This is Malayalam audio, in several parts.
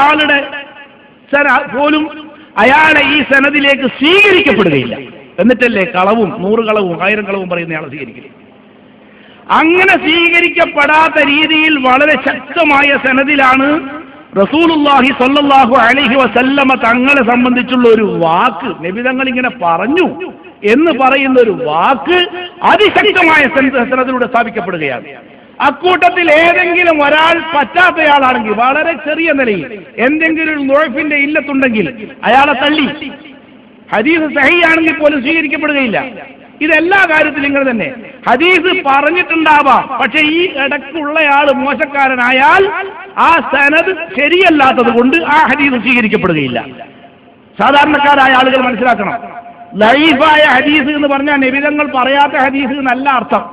ആളുടെ പോലും അയാളെ ഈ സനദിലേക്ക് സ്വീകരിക്കപ്പെടുകയില്ല. എന്നിട്ടല്ലേ കളവും 100 കളവും 1000 കളവും പറയുന്നയാളെ സ്വീകരിക്കില്ല. അങ്ങനെ സ്വീകരിക്കപ്പെടാത്ത രീതിയിൽ വളരെ ശക്തമായ സനദിലാണ് റസൂലുള്ളാഹി സ്വല്ലല്ലാഹു അലൈഹി വസല്ലമ തങ്ങളെ സംബന്ധിച്ചുള്ള ഒരു വാക്ക്, നബി തങ്ങൾ ഇങ്ങനെ പറഞ്ഞു എന്ന് പറയുന്ന ഒരു വാക്ക് അതിശക്തമായ സനദിലൂടെ സ്ഥാപിക്കപ്പെടുകയാണ്. അക്കൂട്ടത്തിൽ ഏതെങ്കിലും ഒരാൾ പറ്റാത്തയാളാണെങ്കിൽ, വളരെ ചെറിയ നിലയിൽ എന്തെങ്കിലും ഒരു നുഴഫിന്റെ ഇല്ലത്തുണ്ടെങ്കിൽ അയാളെ തള്ളി ഹദീസ് സഹീഹാണെങ്കിൽ പോലും സ്വീകരിക്കപ്പെടുകയില്ല. ഇതെല്ലാ കാര്യത്തിലും ഇങ്ങനെ തന്നെ. ഹദീസ് പറഞ്ഞിട്ടുണ്ടാവാം, പക്ഷെ ഈ ഇടയ്ക്കുള്ളയാൾ മോശക്കാരനായാൽ ആ സനദ് ശരിയല്ലാത്തത് കൊണ്ട് ആ ഹദീസ് സ്വീകരിക്കപ്പെടുകയില്ല. സാധാരണക്കാരായ ആളുകൾ മനസ്സിലാക്കണം, ലൈഫായ ഹദീസ് എന്ന് പറഞ്ഞാൽ നബിതങ്ങൾ പറയാത്ത ഹദീസ് എന്നല്ല അർത്ഥം.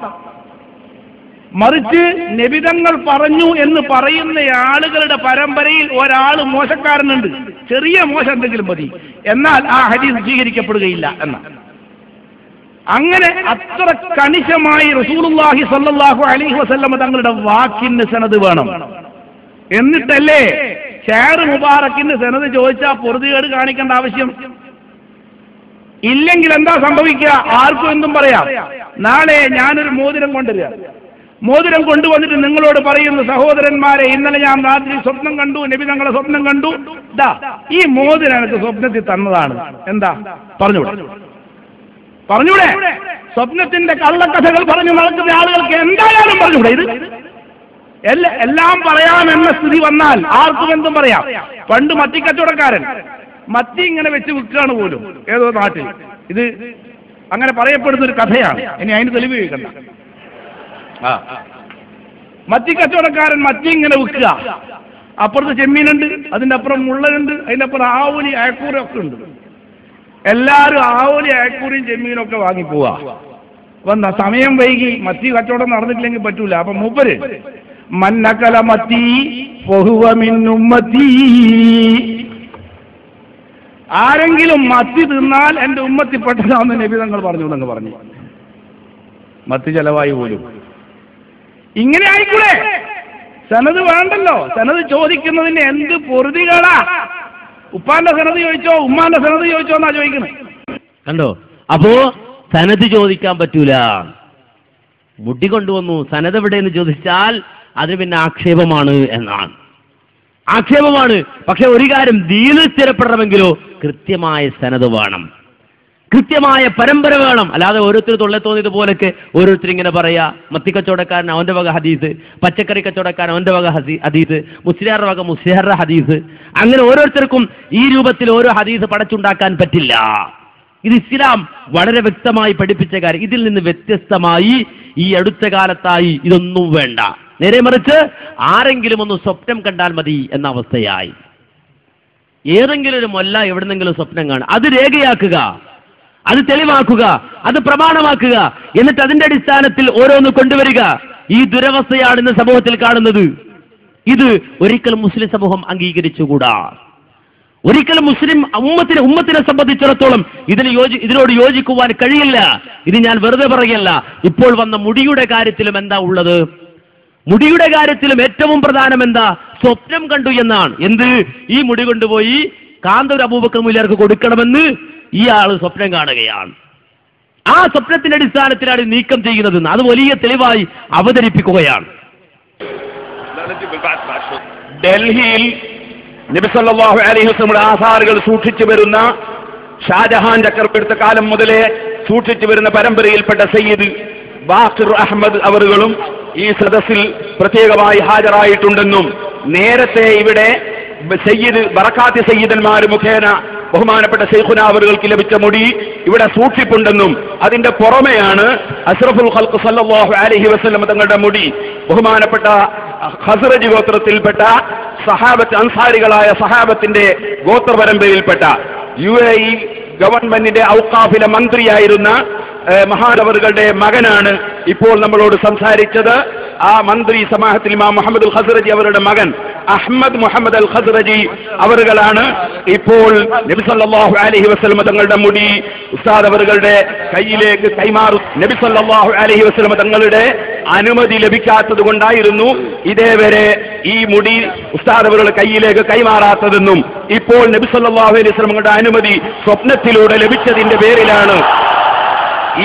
മറിച്ച് നബിതങ്ങൾ പറഞ്ഞു എന്ന് പറയുന്ന ആളുകളുടെ പരമ്പരയിൽ ഒരാൾ മോശക്കാരനുണ്ട്, ചെറിയ മോശം എന്തെങ്കിലും മതി, എന്നാൽ ആ ഹദീസ് സ്വീകരിക്കപ്പെടുകയില്ല എന്നാണ്. അങ്ങനെ അത്ര കണിശമായി റസൂലുള്ളാഹി സ്വല്ലല്ലാഹു അലൈഹി വസല്ലമ തങ്ങളുടെ വാക്കിന് സനദ് വേണം. എന്നിട്ടല്ലേ ഷാർ മുബാറക്കിന് സനദ് ചോദിച്ചാൽ പൊറുതികേട് കാണിക്കേണ്ട ആവശ്യം. ഇല്ലെങ്കിൽ എന്താ സംഭവിക്കുക? ആർക്കും എന്തും പറയാം. നാളെ ഞാനൊരു മോതിരം കൊണ്ടുവരിക, മോതിരം കൊണ്ടുവന്നിട്ട് നിങ്ങളോട് പറയുന്നു, സഹോദരന്മാരെ, ഇന്നലെ ഞാൻ രാത്രി സ്വപ്നം കണ്ടു, നബി തങ്ങളെ സ്വപ്നം കണ്ടു, ദാ ഈ മോതിരം എനിക്ക് സ്വപ്നത്തിൽ തന്നതാണ്. എന്താ പറഞ്ഞൂടെ? സ്വപ്നത്തിന്റെ കള്ളക്കഥകൾ പറഞ്ഞു നടക്കുന്ന ആളുകൾക്ക് എന്തായാലും പറഞ്ഞൂടെ? ഇത് എല്ലാം പറയാമെന്ന സ്ഥിതി വന്നാൽ ആർക്കും എന്തും പറയാം. പണ്ട് മത്തിക്കച്ചവടക്കാരൻ മത്തി ഇങ്ങനെ വെച്ച് വിൽക്കുകയാണ് പോലും ഏതോ നാട്ടിൽ. ഇത് അങ്ങനെ പറയപ്പെടുന്ന ഒരു കഥയാണ്. ഇനി അതിന് തെളിവ് ചോദിക്കണ്ട. മത്തി കച്ചവടക്കാരൻ മത്തി ഇങ്ങനെ വിൽക്കുക. അപ്പുറത്ത് ചെമ്മീനുണ്ട്, അതിന്റെ അപ്പുറം മുള്ളനുണ്ട്, അതിന്റെ അപ്പുറം ആവൂലി അയക്കൂരൊക്കെ ഉണ്ട്. എല്ലാവരും ആവൂലി അയക്കൂരിയും ചെമ്മീനും ഒക്കെ വാങ്ങിപ്പോവാ. വന്ന സമയം വൈകി മത്തി കച്ചവടം നടന്നിട്ടില്ലെങ്കിൽ പറ്റൂല. അപ്പൊ മൂപ്പര് മന്നകല മത്തി ഫഹുവ മിൻ ഉമ്മത്തി, ആരെങ്കിലും മത്തി തിന്നാൽ എന്റെ ഉമ്മത്തിപ്പെട്ടതാണെന്ന് നബി തങ്ങൾ പറഞ്ഞു. മത്തി ചെലവായി പോലും. ഇങ്ങനെ ആയിക്കൂടെ? സനത് വേണ്ടല്ലോ. സനത് ചോദിക്കുന്നതിന് എന്ത് പൊറുതികളാ? ഉപ്പാന്റെ സനത് ചോദിച്ചോ ഉമ്മാന്റെ സനത് ചോദിച്ചോ എന്നാ ചോദിക്കുന്നത്. കണ്ടോ? അപ്പോ സനത് ചോദിക്കാൻ പറ്റൂല. മുട്ടി കൊണ്ടുവന്നു, സനത് എവിടെയെന്ന് ചോദിച്ചാൽ അത് പിന്നെ ആക്ഷേപമാണ് എന്നാണ്. ആക്ഷേപമാണ്. പക്ഷെ ഒരു കാര്യം, ദീനിൽ സ്ഥിരപ്പെടണമെങ്കിലോ കൃത്യമായ സനത് വേണം, കൃത്യമായ പരമ്പര വേണം. അല്ലാതെ ഓരോരുത്തർ തൊള്ളെ തോന്നിയതുപോലൊക്കെ ഓരോരുത്തർ ഇങ്ങനെ പറയാ. മത്തിക്കച്ചവടക്കാരൻ അവന്റെ വക ഹദീസ്, പച്ചക്കറി കച്ചവടക്കാരൻ അവന്റെ വക ഹദീസ്, മുസ്ലിയാരുടെ വക മുസ്ലിയാരുടെ ഹദീസ്, അങ്ങനെ ഓരോരുത്തർക്കും ഈ രൂപത്തിൽ ഓരോ ഹദീസ് പടച്ചുണ്ടാക്കാൻ പറ്റില്ല. ഇത് ഇസ്ലാം വളരെ വ്യക്തമായി പഠിപ്പിച്ച കാര്യം. ഇതിൽ നിന്ന് വ്യത്യസ്തമായി ഈ അടുത്ത കാലത്തായി ഇതൊന്നും വേണ്ട. നേരെ മറിച്ച് ആരെങ്കിലും ഒന്ന് സ്വപ്നം കണ്ടാൽ മതി എന്ന അവസ്ഥയായി. ഏതെങ്കിലും ഒരു മൊല്ല എവിടെന്നെങ്കിലും സ്വപ്നം കാണുക, അത് രേഖയാക്കുക, അത് തെളിവാക്കുക, അത് പ്രമാണമാക്കുക, എന്നിട്ട് അതിന്റെ അടിസ്ഥാനത്തിൽ ഓരോന്ന് കൊണ്ടുവരിക. ഈ ദുരവസ്ഥയാണ് ഇന്ന് സമൂഹത്തിൽ കാണുന്നത്. ഇത് ഒരിക്കലും മുസ്ലിം സമൂഹം അംഗീകരിച്ചുകൂടാ. ഒരിക്കലും മുസ്ലിം ഉമ്മത്തിനെ സംബന്ധിച്ചിടത്തോളം ഇതിനോട് യോജിക്കുവാൻ കഴിയില്ല. ഇത് ഞാൻ വെറുതെ പറയല്ല. ഇപ്പോൾ വന്ന മുടിയുടെ കാര്യത്തിലും എന്താ ഉള്ളത്? മുടിയുടെ കാര്യത്തിലും ഏറ്റവും പ്രധാനം എന്താ? സ്വപ്നം കണ്ടു എന്നാണ്. എന്ത്? ഈ മുടി കൊണ്ടുപോയി കാന്തൂർ അബൂബക്കർ മുസ്ലിയാർക്ക് കൊടുക്കണമെന്ന് ഈ ആള് സ്വപ്നം കാണുകയാണ്. ആ സ്വപ്നത്തിന്റെ അടിസ്ഥാനത്തിലാണ് നീക്കം ചെയ്യുന്നത്. അത് വലിയ തെളിവായി അവതരിപ്പിക്കുകയാണ്. ഡൽഹിയിൽ നബി സല്ലല്ലാഹു അലൈഹി വസല്ലം ആധാറുകൾ സൂക്ഷിച്ചു വരുന്ന, ഷാജഹാൻ ചക്രവർത്തി കാലം മുതലേ സൂക്ഷിച്ചു വരുന്ന പരമ്പരയിൽപ്പെട്ട സയ്യിദ് ബാഖിർ അഹമ്മദ് അവറുകളും ഈ സദസ്സിൽ പ്രത്യേകമായി ഹാജരായിട്ടുണ്ടെന്നും നേരത്തെ ഇവിടെ സയ്യിദ് ബറക്കാത്തി സയ്യിദന്മാർ മുഖേന ബഹുമാനപ്പെട്ട ശൈഖുനാ അവറുകൾക്ക് ലഭിച്ച മുടി ഇവിടെ സൂക്ഷിപ്പുണ്ടെന്നും അതിന്റെ പുറമെയാണ് അഷ്റഫുൽ ഖൽഖ് സല്ലല്ലാഹു അലൈഹി വസല്ലം തങ്ങളുടെ മുടി ബഹുമാനപ്പെട്ട ഖസ്റജ് ഗോത്രത്തിൽപ്പെട്ട സഹാബത്ത്, അൻസാരികളായ സഹാബത്തിന്റെ ഗോത്ര പരമ്പരയിൽപ്പെട്ട UAE ഗവൺമെന്റിന്റെ ഔഖാഫിലെ മന്ത്രിയായിരുന്ന മഹാനവറുകളുടെ മകനാണ് ഇപ്പോൾ നമ്മളോട് സംസാരിച്ചത്. ആ മന്ത്രി സമാഹത്തിൽ ഇമാം മുഹമ്മദ് അൽ ഖസ്റജി അവരുടെ മകൻ അഹ്മദ് മുഹമ്മദ് അൽ ഖസ്റജി അവറുകളാണ് ഇപ്പോൾ നബി സല്ലല്ലാഹു അലൈഹി വസല്ലം തങ്ങളുടെ മുടി ഉസ്താദ് അവറുകളുടെ കയ്യിലേക്ക് കൈമാറും. നബി സല്ലല്ലാഹു അലൈഹി വസല്ലം തങ്ങളുടെ അനുമതി ലഭിക്കാത്തത് കൊണ്ടായിരുന്നു ഇതേവരെ ഈ മുടി ഉസ്താദ് അവരുടെ കയ്യിലേക്ക് കൈമാറാത്തതെന്നും ഇപ്പോൾ നബി സല്ലല്ലാഹു അലൈഹി വസല്ലമയുടെ അനുമതി സ്വപ്നത്തിലൂടെ ലഭിച്ചതിന്റെ പേരിലാണ്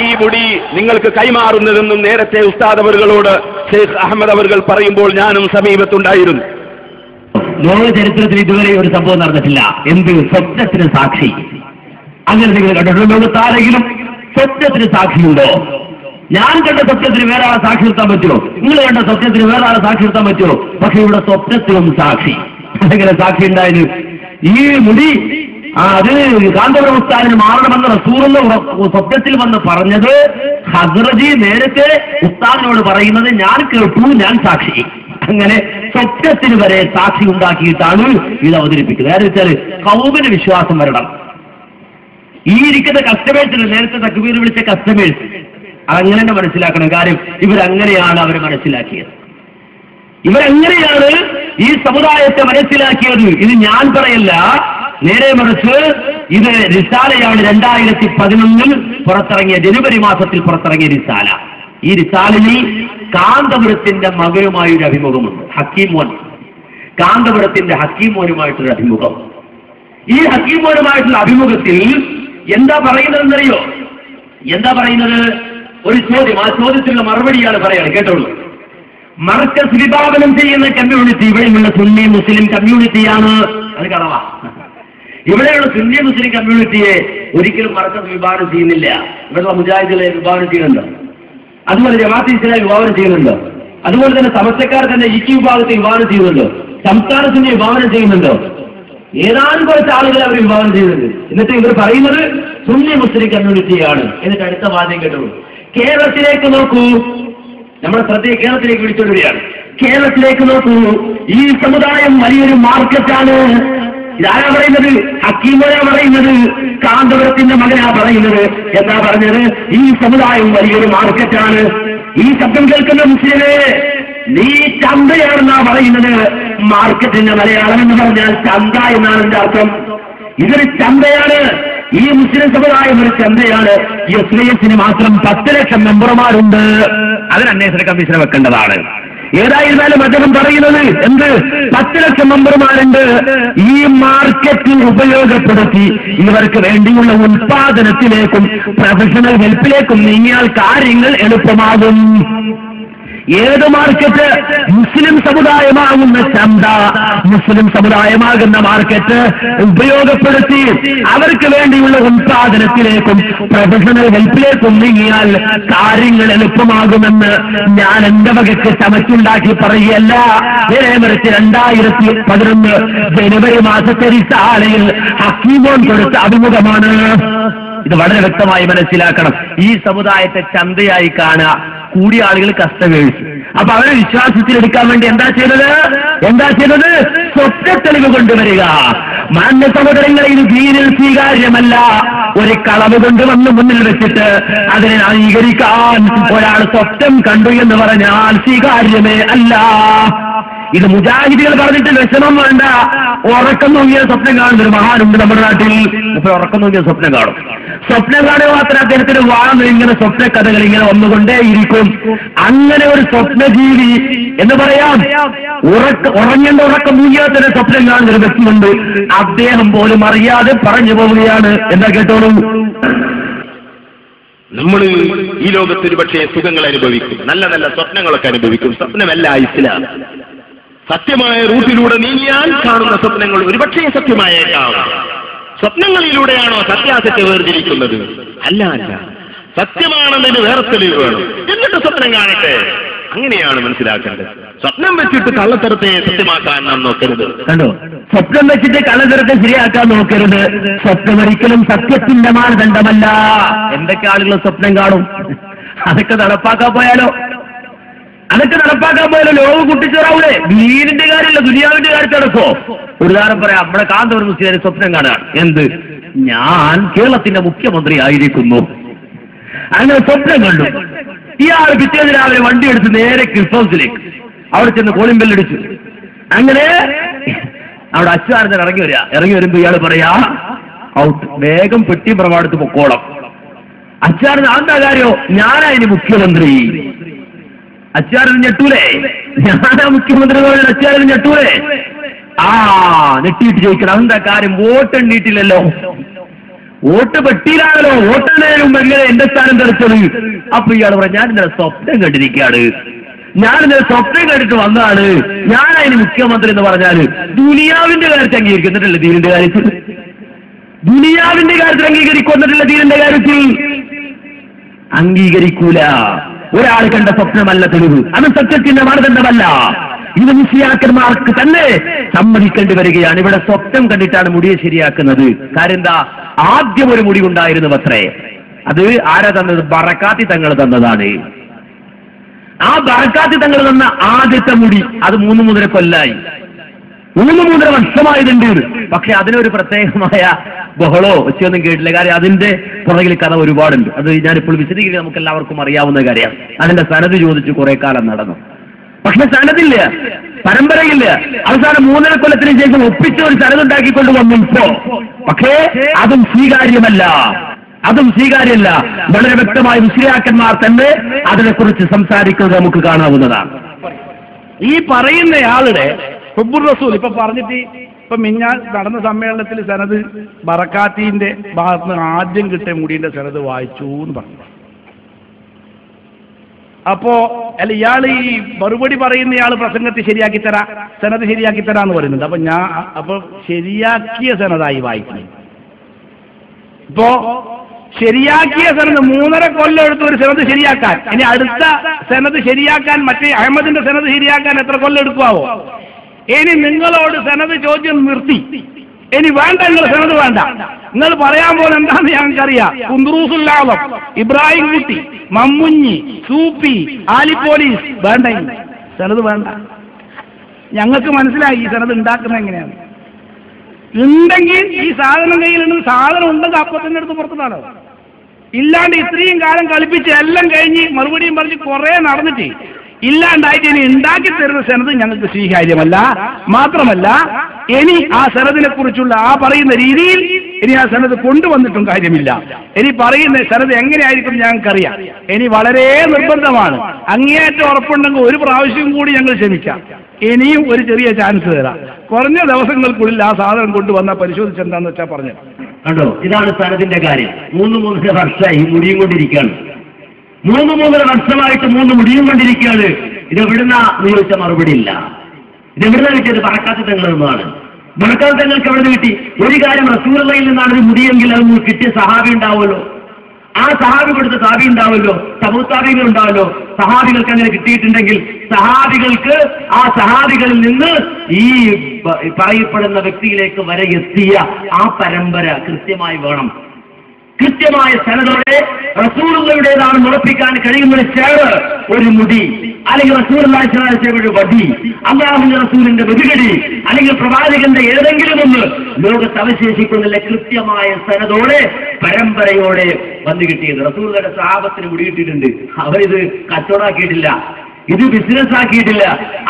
ഈ മുടി നിങ്ങൾക്ക് കൈമാറുന്നതെന്നും നേരത്തെ ഉസ്താദ് അവர்களോട് ഷെയ്ഖ് അഹമ്മദ് അവർ പറയുമ്പോൾ ഞാനും സമീപത്തുണ്ടായിരുന്നു. ലോക ചരിത്രത്തിൽ ഇതുവരെ ഒരു സംഭവം നടന്നിട്ടില്ല. എന്ത്? സ്വപ്നത്തിന് സാക്ഷി. അങ്ങനെ നിങ്ങൾ കണ്ടിട്ടുണ്ടോ? ലോകത്താരെങ്കിലും സ്വപ്നത്തിന് സാക്ഷിയുണ്ടോ? ഞാൻ കണ്ട സ്വപ്നത്തിന് വേറെ ആളെ സാക്ഷി നിർത്താൻ പറ്റുമോ? നിങ്ങൾ കണ്ട സ്വപ്നത്തിന് വേറെ ആളെ സാക്ഷി നിർത്താൻ പറ്റുമോ? പക്ഷെ ഇവിടെ സ്വപ്നത്തിനും സാക്ഷി. അതെങ്ങനെ സാക്ഷി ഉണ്ടായത്? ഈ മുടി അത് കാന്തപുരം ഉസ്താദിന് മാറണമെന്ന് റസൂലുള്ള സ്വപ്നത്തിൽ വന്ന് പറഞ്ഞത് ഹസ്രജി നേരത്തെ ഉസ്താദിനോട് പറയുന്നത് ഞാൻ കേട്ടു, ഞാൻ സാക്ഷി. അങ്ങനെ സ്വപ്നത്തിന് വരെ സാക്ഷി ഉണ്ടാക്കിയിട്ടാണ് ഇത് അവതരിപ്പിക്കുന്നത്. അതായത് വെച്ചാൽ കൗമിന് വിശ്വാസം വരണം. ഈ ഇരിക്കുന്ന കസ്റ്റമേഴ്സിന് നേരത്തെ തക്ബീർ വിളിച്ച കസ്റ്റമേഴ്സ് അങ്ങനെ തന്നെ മനസ്സിലാക്കണം. കാര്യം ഇവരങ്ങനെയാണ് അവരെ മനസ്സിലാക്കിയത്. ഇവരെങ്ങനെയാണ് ഈ സമുദായത്തെ മനസ്സിലാക്കിയത്? ഇത് ഞാൻ പറയല്ല, നേരെ മറിച്ച് ഇത് റിസാലയാണ്. 2011 പുറത്തിറങ്ങിയ, ജനുവരി മാസത്തിൽ പുറത്തിറങ്ങിയ റിസാല. ഈ റിസാലയിൽ കാന്തപുരത്തിന്റെ മകനുമായൊരു അഭിമുഖമുണ്ട്. ഹക്കീം മോൻ, കാന്തപുരത്തിന്റെ ഹക്കീം മോനുമായിട്ടൊരു അഭിമുഖം. ഈ ഹക്കീം മോനുമായിട്ടുള്ള അഭിമുഖത്തിൽ എന്താ പറയുന്നതെന്നറിയോ? എന്താ പറയുന്നത്? ഒരു ചോദ്യം, ആ ചോദ്യത്തിലുള്ള മറുപടിയാണ് പറയാണ്, കേട്ടോളൂ. മർക്കസ് വിഭാവനം ചെയ്യുന്ന കമ്മ്യൂണിറ്റി ഇവിടെയുള്ള സുന്നി മുസ്ലിം കമ്മ്യൂണിറ്റിയാണ്. അത് കളവാ. ഇവിടെയുള്ള സുന്നി മുസ്ലിം കമ്മ്യൂണിറ്റിയെ ഒരിക്കലും മർക്കസ് വിഭാവനം ചെയ്യുന്നില്ല. ഇവിടെയുള്ള മുജാഹിദുകളെ വിഭാവനം ചെയ്യുന്നുണ്ടോ? അതുപോലെ ജമാഅത്തെ ഇസ്ലാമി വിഭാവനം ചെയ്യുന്നുണ്ടോ? അതുപോലെ തന്നെ സമസ്തക്കാർ തന്നെ ഈ വിഭാഗത്തെ വിഭാവനം ചെയ്യുന്നുണ്ടോ? സംസ്ഥാനത്തിന്റെ വിഭാവനം ചെയ്യുന്നുണ്ടോ? ഏതാനും കുറച്ച് ആളുകൾ അവർ വിഭാവനം ചെയ്യുന്നുണ്ട്. എന്നിട്ട് ഇവർ പറയുന്നത് സുന്നി മുസ്ലിം കമ്മ്യൂണിറ്റിയാണ്. എന്നിട്ട് അടുത്ത വാദ്യം കേട്ടോളൂ. കേരളത്തിലേക്ക് നോക്കൂ, നമ്മുടെ ശ്രദ്ധയെ കേരളത്തിലേക്ക് വിളിച്ചുകൊണ്ടിരിക്കുകയാണ്. കേരളത്തിലേക്ക് നോക്കൂ, ഈ സമുദായം വലിയൊരു മാർക്കറ്റാണ്. ഇതാരാ പറയുന്നത്? ഹക്കീമനാ പറയുന്നത്, കാന്തപുരത്തിന്റെ മകനാ പറയുന്നത്. എന്താ പറഞ്ഞത്? ഈ സമുദായം വലിയൊരു മാർക്കറ്റാണ്. ഈ ശബ്ദം കേൾക്കുന്ന മുസ്ലിമേ, നീ ചന്തയാണെന്നാ പറയുന്നത്. മാർക്കറ്റിന്റെ മലയാളം എന്ന് പറഞ്ഞാൽ ചന്ത എന്നാണ് എന്റെ അർത്ഥം. ഇതൊരു ചന്തയാണ്. ഈ മുസ്ലിം സമുദായം ഒരു ചന്തയാണ്. SYS മാത്രം 10 ലക്ഷം മെമ്പർമാരുണ്ട്. അതിന് അന്വേഷണ കമ്മീഷനെ വെക്കേണ്ടതാണ്. ഏതായിരുന്നാലും അദ്ദേഹം പറയുന്നത് എന്ത്? 10 ലക്ഷം മെമ്പർമാരുണ്ട്. ഈ മാർക്കറ്റ് ഉപയോഗപ്പെടുത്തി ഇവർക്ക് വേണ്ടിയുള്ള ഉൽപാദനത്തിലേക്കും പ്രൊഫഷണൽ ഹെൽപ്പിലേക്കും നീങ്ങിയാൽ കാര്യങ്ങൾ എളുപ്പമാകും. ഏത് മാർക്കറ്റ്? മുസ്ലിം സമുദായമാകുന്ന ചന്ത, മുസ്ലിം സമുദായമാകുന്ന മാർക്കറ്റ് ഉപയോഗപ്പെടുത്തി അവർക്ക് വേണ്ടിയുള്ള ഉൽപാദനത്തിലേക്കും പ്രൊഫഷണൽ ഹെൽപ്പിലേക്കും നീങ്ങിയാൽ കാര്യങ്ങൾ എളുപ്പമാകുമെന്ന് ഞാൻ എന്റെ വകയ്ക്ക് ചമച്ചുണ്ടാക്കി പറയുകയല്ല. നേരെ മറിച്ച് 2011 ജനുവരി മാസത്തെ റിസാലയിൽ ഹക്കീമോൻ കൊടുത്ത അഭിമുഖമാണ്. ഇത് വളരെ വ്യക്തമായി മനസ്സിലാക്കണം. ഈ സമുദായത്തെ ചന്തയായി കാണുക, കൂടിയ ആളുകൾ കസ്റ്റമേഴ്സ്. അപ്പൊ അവരെ വിശ്വാസത്തിലെടുക്കാൻ വേണ്ടി എന്താ ചെയ്തത്? സ്വപ്ന തെളിവ് കൊണ്ടുവരിക. മാന്യ സഹോദരങ്ങളെ, ഇത് ദീനിൽ സ്വീകാര്യമല്ല. ഒരു കളവ് കൊണ്ടുവന്ന് മുന്നിൽ വെച്ചിട്ട് അതിനെ അംഗീകരിക്കാൻ ഒരാൾ സ്വപ്നം കണ്ടു എന്ന് പറഞ്ഞാൽ സ്വീകാര്യമേ അല്ല. ഇത് മുജാഹിദികൾ പറഞ്ഞിട്ട് വിഷമം വേണ്ട. ഉറക്കം നോക്കിയ സ്വപ്നം കാണുന്നൊരു മഹാനുണ്ട് നമ്മുടെ നാട്ടിൽ. ഇപ്പൊ ഉറക്കം നോക്കിയ സ്വപ്നം കാണും. സ്വപ്നം കാണുക മാത്രം അദ്ദേഹത്തിന് വാണം. ഇങ്ങനെ സ്വപ്ന കഥകൾ ഇങ്ങനെ വന്നുകൊണ്ടേയിരിക്കും. അങ്ങനെ ഒരു സ്വപ്നജീവി എന്ന് പറയാം. ഉറങ്ങേണ്ട ഉറക്കം മൂകിയാൽ സ്വപ്നം കാണുന്ന ഒരു വ്യക്തിയുണ്ട്. അദ്ദേഹം പോലും അറിയാതെ പറഞ്ഞു പോവുകയാണ്. എന്താ കേട്ടോളൂ. നമ്മൾ ഈ ലോകത്ത് ഒരു പക്ഷേ സുഖങ്ങൾ അനുഭവിക്കും, നല്ല നല്ല സ്വപ്നങ്ങളൊക്കെ അനുഭവിക്കും. സ്വപ്നമല്ല ഇസ്ലാം. സത്യമായ റൂട്ടിലൂടെ നീങ്ങിയാൽ കാണുന്ന സ്വപ്നങ്ങൾ ഒരുപക്ഷേ സത്യമായേക്കാം. സ്വപ്നങ്ങളിലൂടെയാണോ സത്യാസത്യ വേർതിരിക്കുന്നത്? അല്ല. സത്യമാണെന്നതിന് വേറെ തെളിവ് വേണം. എന്നിട്ട് സ്വപ്നം കാണട്ടെ. അങ്ങനെയാണ് മനസ്സിലാക്കേണ്ടത്. സ്വപ്നം വെച്ചിട്ട് കള്ളത്തരത്തെ സത്യമാക്കാൻ നാം നോക്കരുത്. കണ്ടോ? സ്വപ്നം വെച്ചിട്ട് കള്ളത്തരത്തെ ശരിയാക്കാൻ നോക്കരുത്. സ്വപ്നം ഒരിക്കലും സത്യത്തിന്റെ മാനദണ്ഡമല്ല. എന്തൊക്കെ ആളുകൾ സ്വപ്നം കാണും. അതൊക്കെ നടപ്പാക്കാൻ പോയാലോ ലോകം കുട്ടിച്ചോറാവൂലേ? ദീനിന്റെ കാര്യമല്ല, ദുനിയാവിന്റെ കാര്യത്തിൽ നടക്കോ? ഒരു ഉദാഹരണം പറയാം. നമ്മുടെ കാന്തപുരം മുസ്ലിം സ്വപ്നം കാണാൻ എന്ത്? ഞാൻ കേരളത്തിന്റെ മുഖ്യമന്ത്രി ആയിരിക്കുന്നു. അങ്ങനെ സ്വപ്നം കണ്ടു. ഇയാൾ പിറ്റേന്ന് രാവിലെ വണ്ടി എടുത്ത് നേരെ ക്ലിഫ് ഹൗസിലേക്ക് അവിടെ ചെന്ന് കോളിംഗ് ബെല്ലടിച്ചു. അങ്ങനെ അവിടെ അച്ഛാരൻ ഇറങ്ങി വരുമ്പോ ഇയാൾ പറയാ ഔട്ട്, വേഗം പെട്ടി പ്രമാണത്ത് പൊക്കോളം. അച്ഛാരൻ എന്താ കാര്യോ? ഞാനായിന് മുഖ്യമന്ത്രി. അച്ചാറിന് ഞെട്ടൂലേ? ഞാനാ മുഖ്യമന്ത്രി അച്ചാറിന് ഞെട്ടൂലേ? നെട്ടിയിട്ട് ചോദിക്കണം, അതെന്താ കാര്യം? വോട്ട് എണ്ണീട്ടില്ലല്ലോ, വോട്ട് പെട്ടിയിലാണല്ലോ, വോട്ടെണ്ണേലും എങ്ങനെ എന്റെ സ്ഥാനം തെളിച്ചത്? അപ്പൊ ഇയാൾ പറയാം, ഞാൻ ഇന്നലെ സ്വപ്നം കണ്ടിരിക്കുകയാണ്, ഞാൻ ഇന്നലെ സ്വപ്നം കണ്ടിട്ട് വന്നതാണ്, ഞാൻ അതിന് മുഖ്യമന്ത്രി എന്ന് പറഞ്ഞാല് ദുനിയാവിന്റെ കാര്യത്തിൽ അംഗീകരിക്കുന്നിട്ടല്ലേ ദീനിന്റെ കാര്യത്തിൽ? ദുനിയാവിന്റെ കാര്യത്തിൽ അംഗീകരിക്കുന്നിട്ടില്ല, ദീനിന്റെ കാര്യത്തിൽ അംഗീകരിക്കൂല. ഒരാൾ കണ്ട സ്വപ്നമല്ല തെളിവ്, അത് സത്യത്തിന്റെ മാനദണ്ഡമല്ല. ഇത് മുസ്ലിയാക്കന്മാർക്ക് തന്നെ സമ്മതിക്കേണ്ടി വരികയാണ്. ഇവിടെ സ്വപ്നം കണ്ടിട്ടാണ് മുടിയെ ശരിയാക്കുന്നത്. കാര്യം എന്താ? ആദ്യം ഒരു മുടി ഉണ്ടായിരുന്നു അത്രേ, അത് ആരാ തന്നത്? ബറക്കാത്തി തങ്ങൾ തന്നതാണ്. ആ ബറക്കാത്തി തങ്ങൾ തന്ന ആദ്യത്തെ മുടി അത് 3 കൊല്ലായി, 3 വർഷമായതുണ്ട്. പക്ഷെ അതിനൊരു പ്രത്യേകമായ ബഹളോ ഒച്ചയൊന്നും കേട്ടില്ല. കാര്യം അതിന്റെ പുറകിൽ കഥ ഒരുപാടുണ്ട്. അത് ഞാനിപ്പോൾ വിശദീകരിക്കാൻ നമുക്ക് എല്ലാവർക്കും അറിയാവുന്ന കാര്യമാണ്. അതിന്റെ സനത് ചോദിച്ച് കുറെ കാലം നടന്നു. പക്ഷെ സനതില്ല, പരമ്പരയില്ല. അവസാനം 3 കൊല്ലത്തിന് ശേഷം ഒപ്പിച്ച ഒരു സനതുണ്ടാക്കിക്കൊണ്ട് വന്നു ഇപ്പോ. പക്ഷേ അതും സ്വീകാര്യമല്ല, അതും സ്വീകാര്യമല്ല. വളരെ വ്യക്തമായ മുസ്ലിയാക്കന്മാർ തന്നെ അതിനെക്കുറിച്ച് സംസാരിക്കുന്നത് നമുക്ക് കാണാവുന്നതാണ്. ഈ പറയുന്നയാളുടെ ഹുബ്ബുർ റസൂൽ ഇപ്പൊ പറഞ്ഞിട്ട് ഇപ്പൊ മിഞ്ഞാൽ നടന്ന സമ്മേളനത്തിൽ സനത് ബറക്കാത്തിന്റെ ഭാഗത്ത് നിന്ന് ആദ്യം കിട്ടിയ മുടീന്റെ സനത് വായിച്ചു എന്ന് പറഞ്ഞു. അപ്പോ അല്ല, ഇയാള് ഈ മറുപടി പറയുന്നയാൾ പ്രസംഗത്തിൽ ശരിയാക്കി തരാ, സനത് ശരിയാക്കി തരാന്ന് പറയുന്നുണ്ട്. അപ്പൊ ശരിയാക്കിയ സനതായി വായിക്കുന്നു. ഇപ്പോ ശരിയാക്കിയ സനത് 3.5 കൊല്ലം എടുത്ത് ഒരു സനത് ശരിയാക്കാൻ, ഇനി അടുത്ത സനത് ശരിയാക്കാൻ, മറ്റേ അഹമ്മദിന്റെ സനത് ശരിയാക്കാൻ എത്ര കൊല്ലം എടുക്കുവോ? ഇനി നിങ്ങളോട് സനത് ചോദ്യം നിർത്തി, ഇനി വേണ്ട, നിങ്ങൾ സനത് വേണ്ട, നിങ്ങൾ പറയാൻ പോലെ എന്താണെന്ന് ഞങ്ങൾക്കറിയാം. കുന്ദറൂസുല്ലാവം, ഇബ്രാഹിം കുട്ടി, മമ്മുഞ്ഞി, സൂപ്പി, ആലിപ്പോലീസ് വേണ്ട, സനത് വേണ്ട. ഞങ്ങൾക്ക് മനസ്സിലായി ഈ സനത് ഉണ്ടാക്കുന്നത് എങ്ങനെയാണ്. ഉണ്ടെങ്കിൽ ഈ സാധനം കയ്യിലുണ്ട്, സാധനം ഉണ്ടെങ്കിൽ അപ്പത്തിൻ്റെ അടുത്ത് പുറത്തുനിന്നാണ്. ഇല്ലാണ്ട് ഇത്രയും കാലം കളിപ്പിച്ച് എല്ലാം കഴിഞ്ഞ് മറുപടിയും പറഞ്ഞ് കുറെ നടന്നിട്ട് ഇല്ലാണ്ടായിട്ട് ഇനി ഉണ്ടാക്കി തരുന്ന സനത് ഞങ്ങൾക്ക് സ്വീകാര്യമല്ല. മാത്രമല്ല, ഇനി ആ സനദിനെ കുറിച്ചുള്ള ആ പറയുന്ന രീതിയിൽ ഇനി ആ സനത് കൊണ്ടുവന്നിട്ടും കാര്യമില്ല. ഇനി പറയുന്ന സനത് എങ്ങനെയായിരിക്കും ഞങ്ങൾക്കറിയാം. ഇനി വളരെ നിർബന്ധമാണ്, അങ്ങേയറ്റം ഉറപ്പുണ്ടെങ്കിൽ ഒരു പ്രാവശ്യം കൂടി ഞങ്ങൾ ക്ഷമിക്കാം, ഇനിയും ഒരു ചെറിയ ചാൻസ് തരാം. കുറഞ്ഞ ദിവസങ്ങൾക്കുള്ളിൽ ആ സാധനം കൊണ്ടുവന്നാൽ പരിശോധിച്ചെന്താന്ന് വെച്ചാൽ പറഞ്ഞു. കണ്ടോ, ഇതാണ് സനദിന്റെ കാര്യം. 3 വർഷമായി മുടിയും കൊണ്ടിരിക്കുകയാണ്. 3 വർഷമായിട്ട് 3 മുടിയും കൊണ്ടിരിക്കുകയാണ്. ഇതെവിടുന്ന ചോദിച്ച മറുപടി ഇല്ല. ഇതെവിടുന്ന കിട്ടിയത്? ബറക്കാത്ത് തങ്ങളിൽ നിന്നാണ്. ബറക്കാത്ത് തങ്ങൾക്ക് എവിടെ കിട്ടി? ഒരു കാര്യം, റസൂലുള്ളാഹിയിൽ നിന്നാണ് ഒരു മുടിയെങ്കിൽ അത് കിട്ടിയ സഹാബി ഉണ്ടാവുമല്ലോ, ആ സഹാബി കൊടുത്ത സാബി ഉണ്ടാവുമല്ലോ, തബൂത്താബികൾ ഉണ്ടാവല്ലോ. സഹാബികൾക്ക് അങ്ങനെ കിട്ടിയിട്ടുണ്ടെങ്കിൽ സഹാബികൾക്ക് ആ സഹാബികളിൽ നിന്ന് ഈ പറയപ്പെടുന്ന വ്യക്തിയിലേക്ക് വരെ എത്തിയ ആ പരമ്പര കൃത്യമായി വേണം. കൃത്യമായ സനദോടെ റസൂലുള്ളാഹിയുടേതാണെന്ന് ഉറപ്പിക്കാൻ കഴിയുന്ന ചേർ ഒരു മുടി, അല്ലെങ്കിൽ റസൂലുള്ളാഹി സ്വല്ലല്ലാഹു അലൈഹി വസല്ലം ഒരു വടി, അല്ലാഹുവിന്റെ റസൂലിന്റെ വെടികടി, അല്ലെങ്കിൽ പ്രവാചകന്റെ ഏതെങ്കിലും ഒന്ന് ലോകത്ത് അവശേഷിക്കുന്നില്ല. കൃത്യമായ സനദോടെ പരമ്പരയോടെ വന്നു കിട്ടിയത്. റസൂലുള്ളാഹിയുടെ സഹാബത്തിന് മുടി കിട്ടിയിട്ടുണ്ട്. അവരിത് കച്ചവടമാക്കിയിട്ടില്ല, ഇത് ബിസിനസ് ആക്കിയിട്ടില്ല.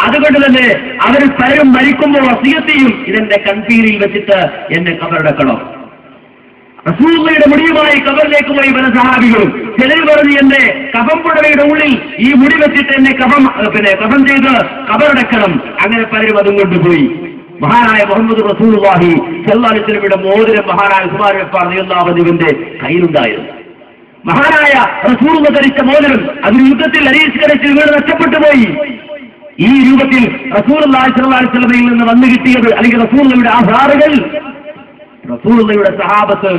അതുകൊണ്ട് തന്നെ അവർ പലരും മരിക്കുമ്പോൾ വസിയത്ത് ചെയ്യും, ഇതെന്റെ കൺപീലിൽ വെച്ചിട്ട് എന്നെ കബറടക്കണം. റസൂലുള്ളാഹിയുടെ മുടിയുമായി കബറിലേക്ക് പോയി പല സഹാബികളും. ചിലർ പറഞ്ഞു, എന്റെ കഫം പുടവയുടെ ഉള്ളിൽ ഈ മുടി വെച്ചിട്ട് എന്നെ കഫം ചെയ്ത് കബറടക്കണം. അങ്ങനെ പലരും അതും കൊണ്ടുപോയി. മഹാനായ മുഹമ്മദ് റസൂലുള്ളാഹി സ്വല്ലല്ലാഹു അലൈഹി വസല്ലമയുടെ മോതിരം മഹാനായ ഉസ്മാൻ റളിയല്ലാഹു അൻഹുവിന്റെ കയ്യിലുണ്ടായിരുന്നു. മഹാനായ റസൂലുള്ളാഹി ധരിച്ച മോതിരം അത് യുദ്ധത്തിൽ അരീസ്കരത്തിൽ വീട് നഷ്ടപ്പെട്ടു പോയി. ഈ രൂപത്തിൽ റസൂലുള്ളാഹി സ്വല്ലല്ലാഹു അലൈഹി വസല്ലമയിൽ നിന്ന് വന്നു കിട്ടിയത്, അല്ലെങ്കിൽ റസൂലുള്ളാഹിയുടെ ആധാറുകൾ, റസൂലുള്ളാഹിയുടെ സഹാബത്ത്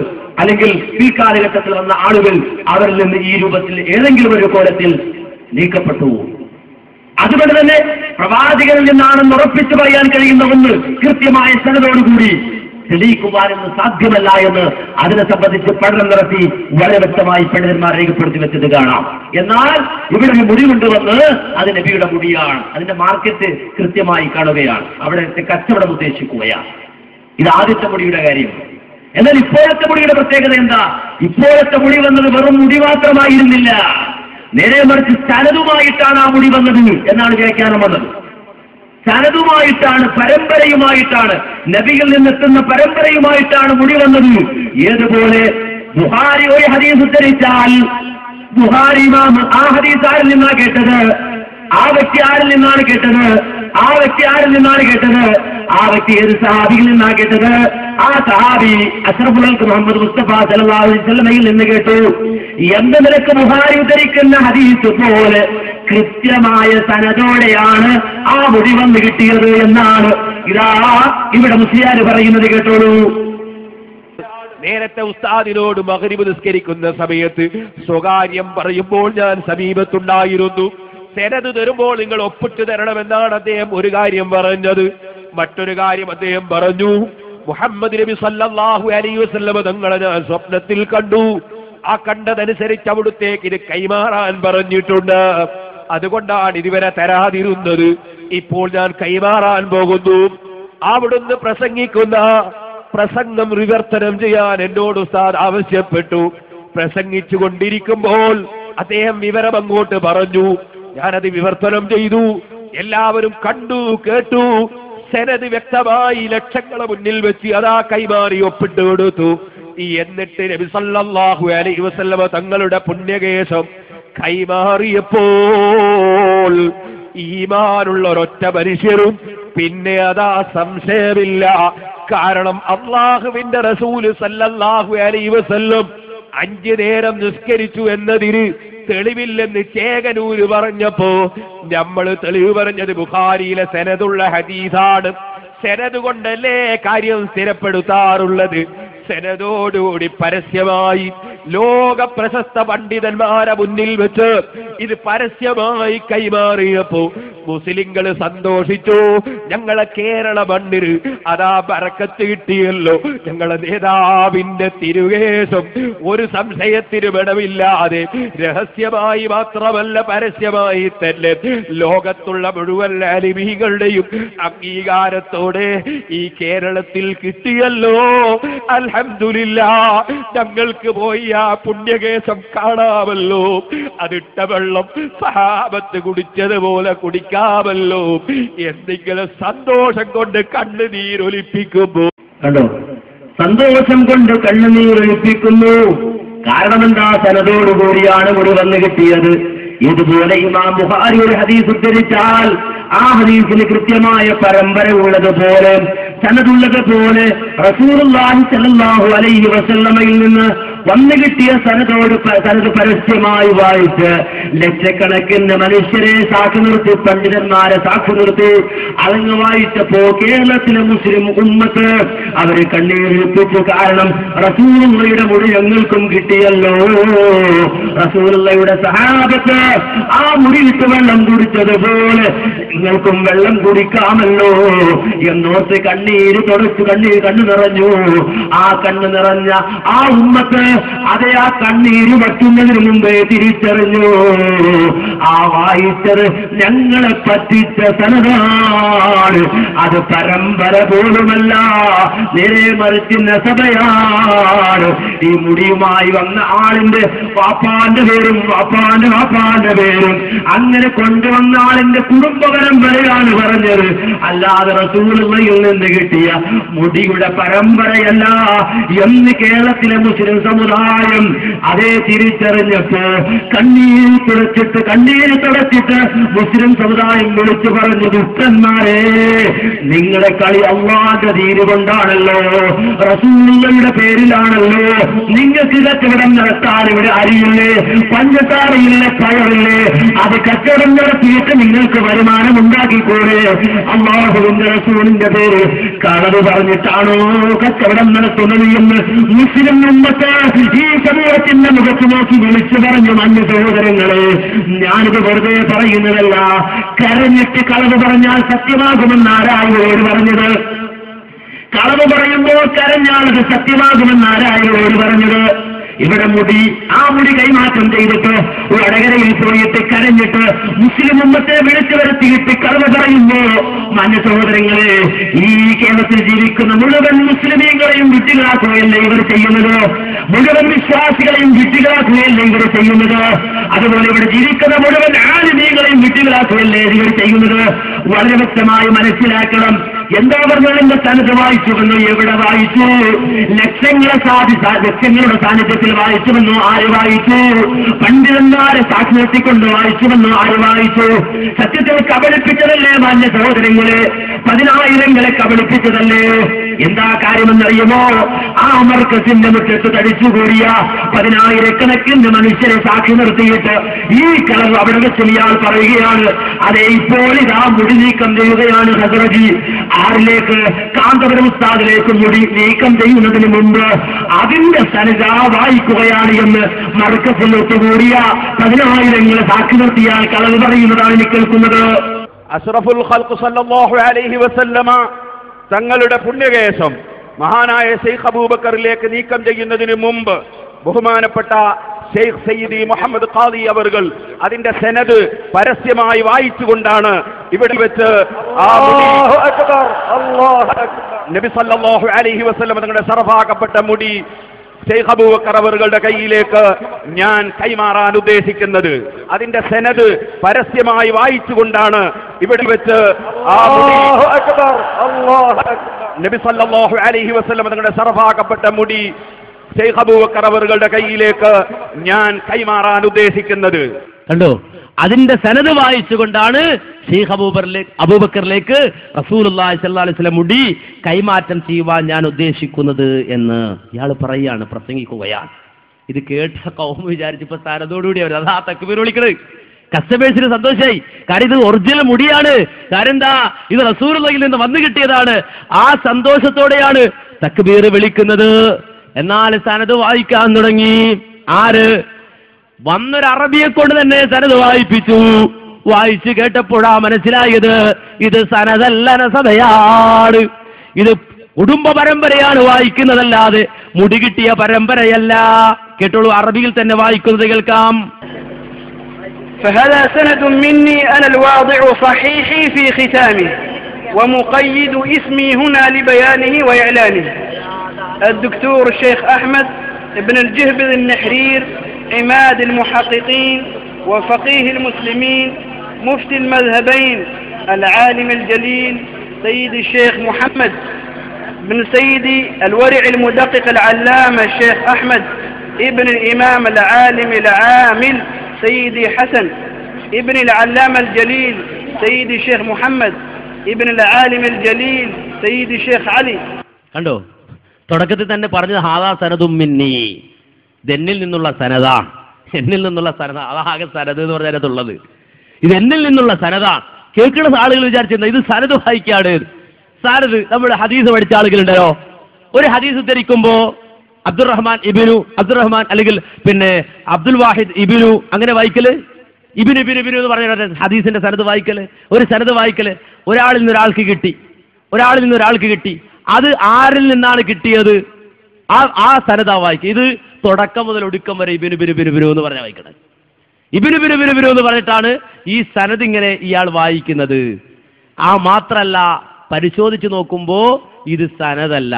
അല്ലെങ്കിൽ പിൽക്കാലഘട്ടത്തിൽ വന്ന ആളുകൾ, അവരിൽ നിന്ന് ഈ രൂപത്തിൽ ഏതെങ്കിലും ഒരു കോലത്തിൽ നീക്കപ്പെട്ടു. അതുകൊണ്ട് തന്നെ പ്രവാചകനിൽ നിന്നാണെന്ന് ഉറപ്പിച്ചു പറയാൻ കഴിയുന്ന ഒന്ന് കൃത്യമായ സനദോടുകൂടി തെളിയിക്കുവാനൊന്നും സാധ്യമല്ല എന്ന് അതിനെ സംബന്ധിച്ച് പഠനം നടത്തി വളരെ വ്യക്തമായി പണ്ഡിതന്മാർ രേഖപ്പെടുത്തി വെച്ചത് കാണാം. എന്നാൽ ഇവിടെ ഒരു മുടി കൊണ്ടുവന്ന് അത് നബിയുടെ മുടിയാണ്, അതിന്റെ മാർക്കറ്റ് കൃത്യമായി കാണുകയാണ്, അവിടെ കച്ചവടം ഉദ്ദേശിക്കുകയാണ്. ഇത് ആദ്യത്തെ മുടിയുടെ കാര്യം. എന്നാൽ ഇപ്പോഴത്തെ മുടിയുടെ പ്രത്യേകത എന്താ? ഇപ്പോഴത്തെ മുടി വന്നത് വെറും മുടി മാത്രമായിരുന്നില്ല, നേരെ മറിച്ച് സനദുമായിട്ടാണ് ആ മുടി വന്നത് എന്നാണ് വ്യാഖ്യാനം വന്നത്. സനദുമായിട്ടാണ്, പരമ്പരയുമായിട്ടാണ്, നബിയിൽ നിന്നെത്തുന്ന പരമ്പരയുമായിട്ടാണ് മുടി വന്നത്. ഏതുപോലെ ബുഖാരി ഒരു ഹദീസ് ഉദ്ധരിച്ചാൽ ബുഖാരി ഇമാം ആ ഹദീസ് ആരിൽ നിന്നാ കേട്ടത്? ആ വ്യക്തി ആരിൽ നിന്നാണ് കേട്ടത്? ആ വ്യക്തി ഏത് സഹാബിയിൽ നിന്നാണ് കേട്ടത്? ആ സഹാബി അഷ്റഫുൽ ഖൽഖ് മുഹമ്മദ് മുസ്തഫ സല്ലല്ലാഹു അലൈഹി വസല്ലമയിൽ നിന്ന് കേട്ടു. എന്ത് നിലക്ക് ബുഖാരി ഉദ്ധരിക്കുന്ന ഹദീസ് പോലെ കൃത്യമായ സനദോടെയാണ് ആ മൊഴി വന്ന് കിട്ടിയത് എന്നാണ് ഇതാ ഇവിടെ മുസ്ലിയാർ പറയുന്നത്. കേട്ടോളൂ. നേരത്തെ ഉസ്താദിനോട് മഗ്രിബ് നിസ്കരിക്കുന്ന സമയത്ത് സ്വകാര്യം പറയുമ്പോൾ ഞാൻ സമീപത്തുണ്ടായിരുന്നു. സെനത് തരുമ്പോൾ നിങ്ങൾ ഒപ്പിട്ട് തരണമെന്നാണ് അദ്ദേഹം ഒരു കാര്യം പറഞ്ഞത്. മറ്റൊരു കാര്യം അദ്ദേഹം പറഞ്ഞു, മുഹമ്മദ് നബി സല്ലല്ലാഹു അലൈഹി വസല്ലം തങ്ങളെ ഞാൻ സ്വപ്നത്തിൽ കണ്ടു. ആ കണ്ടതനുസരിച്ച് അവിടുത്തേക്ക് ഇത് കൈമാറാൻ പറഞ്ഞിട്ടുണ്ട്. അതുകൊണ്ടാണ് ഇതുവരെ തരാതിരുന്നത്. ഇപ്പോൾ ഞാൻ കൈമാറാൻ പോകുന്നു. അവിടുന്ന് പ്രസംഗിക്കുന്ന പ്രസംഗം വിവർത്തനം ചെയ്യാൻ എന്നോട് ഉസ്താദ് ആവശ്യപ്പെട്ടു. പ്രസംഗിച്ചു കൊണ്ടിരിക്കുമ്പോൾ അദ്ദേഹം വിവരം അങ്ങോട്ട് പറഞ്ഞു. ഞാനത് വിവർത്തനം ചെയ്തു. എല്ലാവരും കണ്ടു, കേട്ടു. സനദ് വ്യക്തമായി ലക്ഷങ്ങളെ മുന്നിൽ വെച്ച് അതാ കൈമാറി ഒപ്പിട്ട് കൊടുത്തു. എന്നിട്ട് നബി സല്ലല്ലാഹു അലൈഹി വസല്ലമ തങ്ങളുടെ പുണ്യകേശം കൈമാറിയപ്പോൾ ഈമാനുള്ള ഒരൊറ്റ മനുഷ്യരും പിന്നെ അതാ സംശയമില്ല. കാരണം അള്ളാഹുവിന്റെ റസൂല് സല്ലല്ലാഹു അലൈഹി വസല്ലം 5 നേരം നിസ്കരിച്ചു എന്നതിന് തെളിവില്ലെന്ന് ചേകനൂര് പറഞ്ഞപ്പോ നമ്മൾ തെളിവ് പറഞ്ഞത് ബുഖാരിയിലെ സനദുള്ള ഹദീസാണ്. സനദ് കൊണ്ടല്ലേ കാര്യം സ്ഥിരപ്പെടുത്താറുള്ളത്. സനദോടുകൂടി പരസ്യമായി ലോക പ്രശസ്ത പണ്ഡിതന്മാരെ മുന്നിൽ വെച്ച് ഇത് പരസ്യമായി കൈമാറിയപ്പോ മുസ്ലിങ്ങൾ സന്തോഷിച്ചു. ഞങ്ങളെ കേരള മണ്ണിന് അതാ ബറക്കത്ത് കിട്ടിയല്ലോ. ഞങ്ങളെ നേതാവിന്റെ തിരുവേശം ഒരു സംശയത്തിന് വിടവില്ലാതെ രഹസ്യമായി മാത്രമല്ല പരസ്യമായി തന്നെ ലോകത്തുള്ള മുഴുവൻ അലിമീങ്ങളുടെയും അംഗീകാരത്തോടെ ഈ കേരളത്തിൽ കിട്ടിയല്ലോ. അൽഹംദുലില്ലാഹ്. ഞങ്ങൾക്ക് പോയി ആ പുണ്യകേശം കാണാമല്ലോ. അതിട്ട വെള്ളം സഹാബത്ത് കുടിച്ചതുപോലെ കുടിക്കാമല്ലോ. എന്തെങ്കിലും സന്തോഷം കൊണ്ട് കണ്ണുനീരൊലിപ്പിക്കുമ്പോ കണ്ടോ, സന്തോഷം കൊണ്ട് കണ്ണുനീരൊലിപ്പിക്കുന്നു. കാരണം എന്താ? സനദോടുകൂടിയാണ് മൊഴി വന്ന് കിട്ടിയത്. ഇതുപോലെ ഇമാം ബുഖാരി ഒരു ഹദീസ് ഉദ്ധരിച്ചാൽ ആ ഹദീസിന് കൃത്യമായ പരമ്പര ഉള്ളതുപോലെ സനദുള്ളതുപോലെ റസൂലുള്ളാഹി സ്വല്ലല്ലാഹു അലൈഹി വസല്ലമയിൽ നിന്ന് വന്നു കിട്ടിയ സനദ് പരസ്യമായി വായിച്ച് ലക്ഷക്കണക്കിന് മനുഷ്യരെ സാക്ഷി നിർത്തി, പണ്ഡിതന്മാരെ സാക്ഷി നിർത്തി അതങ്ങ് വായിച്ചപ്പോ കേരളത്തിലെ മുസ്ലിം ഉമ്മത്ത് അവര് കണ്ണീരൊലിപ്പിച്ചു. കാരണം റസൂലുള്ളാഹിയുടെ മൊഴി ഞങ്ങൾക്കും കിട്ടിയല്ലോ. റസൂലുള്ളാഹിയുടെ സഹാബത്ത് ആ മുറിയിട്ട് വെള്ളം കുടിച്ചതുപോലെ നിങ്ങൾക്കും വെള്ളം കുടിക്കാമല്ലോ എന്നോർത്ത് കണ്ണീര് തുടച്ചു കണ്ണു നിറഞ്ഞു. ആ കണ്ണു നിറഞ്ഞ ആ ഉമ്മത്ത് അതേ ആ കണ്ണീര് വറ്റുന്നതിന് മുമ്പേ തിരിച്ചറിഞ്ഞു ആ വായിച്ചത് ഞങ്ങളെ പറ്റിച്ച സനദാണ്. അത് പരമ്പര പോലുമല്ല, നേരെ മറിച്ച് നസബയാണ്. ഈ മുടിയുമായി വന്ന ആളിന്റെ വാപ്പാന്റെ പേരും വാപ്പാന്റെ പേരും അങ്ങനെ കൊണ്ടുവന്ന ആളിന്റെ കുടുംബ പരമ്പരയാണ് പറഞ്ഞത്. അല്ലാതെ റസൂലുള്ളാഹിയിൽ നിന്ന് കിട്ടിയ മുടിയുടെ പരമ്പരയല്ല എന്ന് കേരളത്തിലെ മുസ്ലിം സമുദായം അതേ തിരിച്ചറിഞ്ഞപ്പോ കണ്ണീര് തുടച്ചിട്ട് മുസ്ലിം സമുദായം വിളിച്ചു പറഞ്ഞു, ദുഷ്ടന്മാരെ, നിങ്ങളുടെ കളി അല്ലാഹുവിന്റെ ദീന് കൊണ്ടാണല്ലോ, റസൂലുള്ളാഹിയുടെ പേരിലാണല്ലോ. നിങ്ങൾക്ക് കച്ചവടം നടത്താൻ ഇവിടെ അരിയില്ലേ, പഞ്ചസാരയില്ലേ, പഴമില്ലേ? അത് കച്ചവടം നടത്തിയിട്ട് നിങ്ങൾക്ക് വരുമാനം ഉണ്ടാക്കിക്കൂടെ? അല്ലാഹുവിന്റെ റസൂലിന്റെ പേര് കളവ് പറഞ്ഞിട്ടാണോ കച്ചവടം നടത്തുന്നത് എന്ന് മുസ്ലിം ഉമ്മത്ത് ഈ സമൂഹത്തിന്റെ മുഖത്ത് നോക്കി വിളിച്ചു പറഞ്ഞു. മഞ്ഞ സഹോദരങ്ങളെ, ഞാനിത് വെറുതെ പറയുന്നതല്ല. കരഞ്ഞിട്ട് കളവ് പറഞ്ഞാൽ സത്യമാകുമെന്ന് ആരായോട് പറഞ്ഞത്? കളവ് പറയുമ്പോൾ കരഞ്ഞാൽ അത് സത്യമാകുമെന്ന് ആരായോട് പറഞ്ഞത്? ഇവിടെ ആ മുടി കൈമാറ്റം ചെയ്തിട്ട് വടകരയിൽ പോയിട്ട് കരഞ്ഞിട്ട് മുസ്ലിം ഉമ്മത്തെ വിളിച്ചു വരുത്തിയിട്ട് കളവ് പറയുമ്പോ മഞ്ഞ സഹോദരങ്ങളെ, ഈ കേരളത്തിൽ ജീവിക്കുന്ന മുഴുവൻ മുസ്ലിമീങ്ങളെയും വിട്ടുകളാക്കുകയല്ലേ ഇവർ ചെയ്യുന്നത്? മുഴുവൻ വിശ്വാസികളെയും വിട്ടുകളാക്കുകയല്ലേ ഇവർ ചെയ്യുന്നത്? അതുപോലെ ഇവിടെ ജീവിക്കുന്ന മുഴുവൻ ആലിമീങ്ങളെയും വിട്ടുകളാക്കുകയല്ലേ ഇവർ ചെയ്യുന്നത്? വളരെ വ്യക്തമായി മനസ്സിലാക്കണം. എന്താ പറഞ്ഞാൽ സനത് വായിച്ചുവെന്നു. എവിടെ വായിച്ചു? ലക്ഷങ്ങളുടെ സാന്നിധ്യത്തിൽ വായിച്ചുവെന്നു. ആര് വായിച്ചു? പണ്ഡിതന്മാരെ സാക്ഷി നിർത്തിക്കൊണ്ട് വായിച്ചുവെന്നു. ആര് വായിച്ചു? സത്യത്തിൽ കബളിപ്പിച്ചതല്ലേ മാന്യ സഹോദരങ്ങളെ? 10,000 കബളിപ്പിച്ചതല്ലേ? എന്താ കാര്യമെന്നറിയുമോ? ആ മർക്കസിന്റെ മുറ്റത്ത് തടിച്ചുകൂടിയ 10,000 മനുഷ്യരെ സാക്ഷി നിർത്തിയിട്ട് ഈ കളവ് അവിടെ വെച്ച് ഇയാൾ പറയുകയാണ്, അതെ ഇപ്പോൾ ഇതാ മുടി നീക്കം ചെയ്യുകയാണ് ഹസ്രജി. ആരിലേക്ക്? കാന്തപുരം ഉസ്താദിലേക്ക് മുടി നീക്കം ചെയ്യുന്നതിന് മുമ്പ് അതിന്റെ സനദ വായിക്കുകയാണ് എന്ന് മർക്കസിൽ ഒത്തുകൂടിയ 10,000 സാക്ഷി നിർത്തിയാൽ കളവ് പറയുന്നതാണ് എനിക്ക് കേൾക്കുന്നത്. അഷ്റഫുൽ ഖൽഖ് സല്ലല്ലാഹു അലൈഹി വസല്ലമ തങ്ങളുടെ പുണ്യകേശം മഹാനായ ശൈഖ് അബൂബക്കറിലേക്ക് നീക്കം ചെയ്യുന്നതിന് മുമ്പ് ബഹുമാനപ്പെട്ട ഷെയ്ഖ് സയ്യിദി മുഹമ്മദ് ഖാദി അവർകൾ അതിന്റെ സനദ് പരസ്യമായി വായിച്ചുകൊണ്ടാണ് ഇവിടെ വെച്ച് നബി സല്ലല്ലാഹു അലൈഹി വസല്ലം തങ്ങളുടെ സർഫാക്കപ്പെട്ട മുടി ശൈഖ് അബൂബക്കർ അവരുടെ കയ്യിലേക്ക് ഞാൻ കൈമാറാൻ ഉദ്ദേശിക്കുന്നത്. അതിന്റെ സനദ് പരസ്യമായി വായിച്ചുകൊണ്ടാണ് ഇവിടെ വെച്ച് നബി സല്ലല്ലാഹു അലൈഹി വസല്ലം തങ്ങളുടെ സർഫാക്കപ്പെട്ട മുടി ശൈഖ് അബൂബക്കർ അവരുടെ കയ്യിലേക്ക് ഞാൻ കൈമാറാൻ ഉദ്ദേശിക്കുന്നത്. കണ്ടോ? അതിന്റെ സനദ് വായിച്ചുകൊണ്ടാണ് ഷെയ്ഖ് അബൂബക്കറിലേക്ക് റസൂലുള്ളാഹി സ്വല്ലല്ലാഹു അലൈഹി വസല്ലം മുടി കൈമാറ്റം ചെയ്യുവാൻ ഞാൻ ഉദ്ദേശിക്കുന്നത് എന്ന് ഇയാൾ പറയുകയാണ്, പ്രസംഗിക്കുകയാണ്. ഇത് കേട്ട കൗമ വിചാരിച്ചപ്പോ സനദോടുകൂടി അവർ അതാ തക്ബീർ വിളിക്കണത്. കസ്റ്റമേഴ്സിന് സന്തോഷമായി. കാര്യം ഇത് ഒറിജിനൽ മുടിയാണ്. കാര്യം എന്താ? ഇത് റസൂലുള്ളാഹിയിൽ നിന്ന് വന്നു കിട്ടിയതാണ്. ആ സന്തോഷത്തോടെയാണ് തക്ബീർ വിളിക്കുന്നത്. എന്നാൽ സനദ് വായിക്കാൻ തുടങ്ങി. ആര്? വന്നൊരു അറബിയെ കൊണ്ട് തന്നെ സനദ് വായിപ്പിച്ചു. വായിച്ചു കേട്ടപ്പോഴാ മനസ്സിലായത് ഇത് സനദല്ല, നസബയാണ്. ഇത് കുടുംബ പരമ്പരയാണ് വായിക്കുന്നതല്ലാതെ മുടി കിട്ടിയ പരമ്പരയല്ല. കേട്ടോളൂ, അറബിയിൽ തന്നെ വായിക്കുന്നത് കേൾക്കാം. فهذا سند مني أنا الواضع صحيحي في ختامه ومقيد اسمي هنا لبيانه وإعلانه. الدكتور الشيخ أحمد بن الجهبذ النحرير عماد المحققين وفقيه المسلمين مفتي المذهبين العالم الجليل سيد الشيخ محمد بن سيدي الورع المدقق العلامة الشيخ أحمد ابن الإمام العالم العامل سيدي حسن ابن العلامة الجليل سيدي الشيخ محمد ابن العالم الجليل سيدي الشيخ علي. കണ്ടോ? തുടക്കത്തിൽ തന്നെ പറഞ്ഞത് ഹാദാ സനദും മിന്നി, ഇതെന്നിൽ നിന്നുള്ള സനദാണ്. എന്നിൽ നിന്നുള്ള സനദ, അതാകെ സനദ് എന്ന് പറഞ്ഞതിനകത്തുള്ളത്. ഇത് എന്നിൽ നിന്നുള്ള സനദാണ്. കേൾക്കുന്ന ആളുകൾ വിചാരിച്ചിരുന്നത് ഇത് സനദ് വായിക്കാണ്. സനദ് നമ്മുടെ ഹദീസ് പഠിച്ച ആളുകളുണ്ടല്ലോ, ഒരു ഹദീസ് ഉദ്ധരിക്കുമ്പോ അബ്ദുറഹ്മാൻ അല്ലെങ്കിൽ പിന്നെ അബ്ദുൽ വാഹിദ് ഇബിനു അങ്ങനെ വായിക്കല്, ഇബിനു എന്ന് പറഞ്ഞ ഹദീസിന്റെ സനദ് വായിക്കല്, ഒരു സനദ് വായിക്കല്. ഒരാളിൽ നിന്ന് ഒരാൾക്ക് കിട്ടി. അത് ആരിൽ നിന്നാണ് കിട്ടിയത്? ആ സനദ വായിക്കുക. ഇത് തുടക്കം മുതൽ ഒടുക്കം വരെ ഇബിനു എന്ന് പറഞ്ഞ വായിക്കണം. ഇബിനു എന്ന് പറഞ്ഞിട്ടാണ് ഈ സനദ് ഇങ്ങനെ ഇയാൾ വായിക്കുന്നത്. ആ മാത്രല്ല, പരിശോധിച്ച് നോക്കുമ്പോ ഇത് സനദല്ല,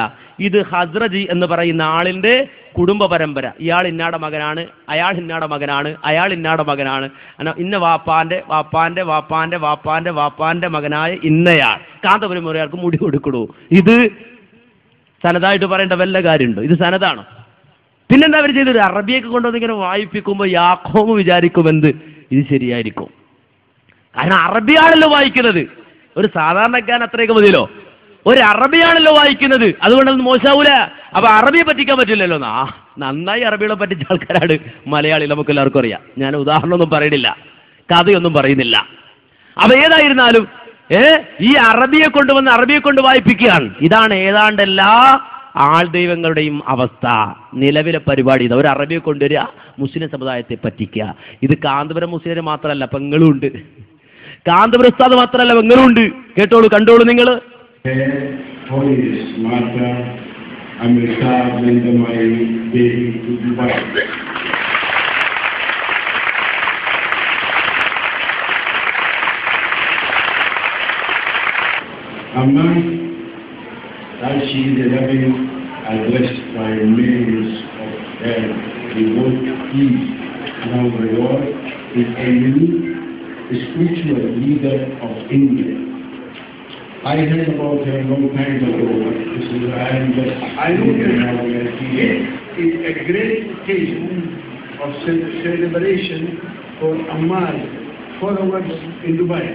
ഇത് ഹസ്രജി എന്ന് പറയുന്ന ആളിന്റെ കുടുംബ പരമ്പര. ഇയാൾ ഇന്നാടെ മകനാണ്, അയാൾ ഇന്നാടെ മകനാണ്, അയാൾ ഇന്നാടെ മകനാണ്, ഇന്ന വാപ്പാന്റെ മകനായ ഇന്നയാൾ കാന്തപുരം ഒരാൾക്ക് മുടി കൊടുക്കണു. ഇത് സനദായിട്ട് പറയേണ്ട വല്ല കാര്യമുണ്ടോ? ഇത് സനദാണോ? പിന്നെന്താ അവർ ചെയ്തൊരു അറബിയൊക്കെ കൊണ്ടുവന്ന് ഇങ്ങനെ വായിപ്പിക്കുമ്പോൾ യാക്കോബ് വിചാരിക്കുമെന്ത് ഇത് ശരിയായിരിക്കും. കാരണം അറബിയാണല്ലോ വായിക്കുന്നത്. ഒരു സാധാരണക്കാരൻ അത്രയൊക്കെ മതിയല്ലോ. ഒരു അറബിയാണല്ലോ വായിക്കുന്നത്, അതുകൊണ്ട് അത് മോശാവൂല. അപ്പൊ അറബിയെ പറ്റിക്കാൻ പറ്റില്ലല്ലോ. നന്നായി അറബികളെ പറ്റിച്ച ആൾക്കാരാണ് മലയാളി, നമുക്ക് എല്ലാവർക്കും അറിയാം. ഞാൻ ഉദാഹരണമൊന്നും പറയണില്ല, കഥയൊന്നും പറയുന്നില്ല. അപ്പൊ ഏതായിരുന്നാലും ഈ അറബിയെ കൊണ്ട് വായിപ്പിക്കുകയാണ്. ഇതാണ് ഏതാണ്ട് എല്ലാ ആൾ ദൈവങ്ങളുടെയും അവസ്ഥ. നിലവിലെ പരിപാടി ഇതാ. ഒരു അറബിയെ കൊണ്ടുവരിക, മുസ്ലിം സമുദായത്തെ പറ്റിക്കുക. ഇത് കാന്തപുരം മുസ്ലിം മാത്രമല്ല, പെങ്ങളും ഉണ്ട്. കാന്തപുരം ഉസ്താദ് മാത്രമല്ല, പെങ്ങളും ഉണ്ട്. കേട്ടോളൂ, കണ്ടോളൂ നിങ്ങൾ. That she is 11 addressed by millions of them. The word peace now the Lord is a unique spiritual leader of India. I heard about her a long time ago. This is I know it's a great occasion of celebration for Ammar followers in Dubai.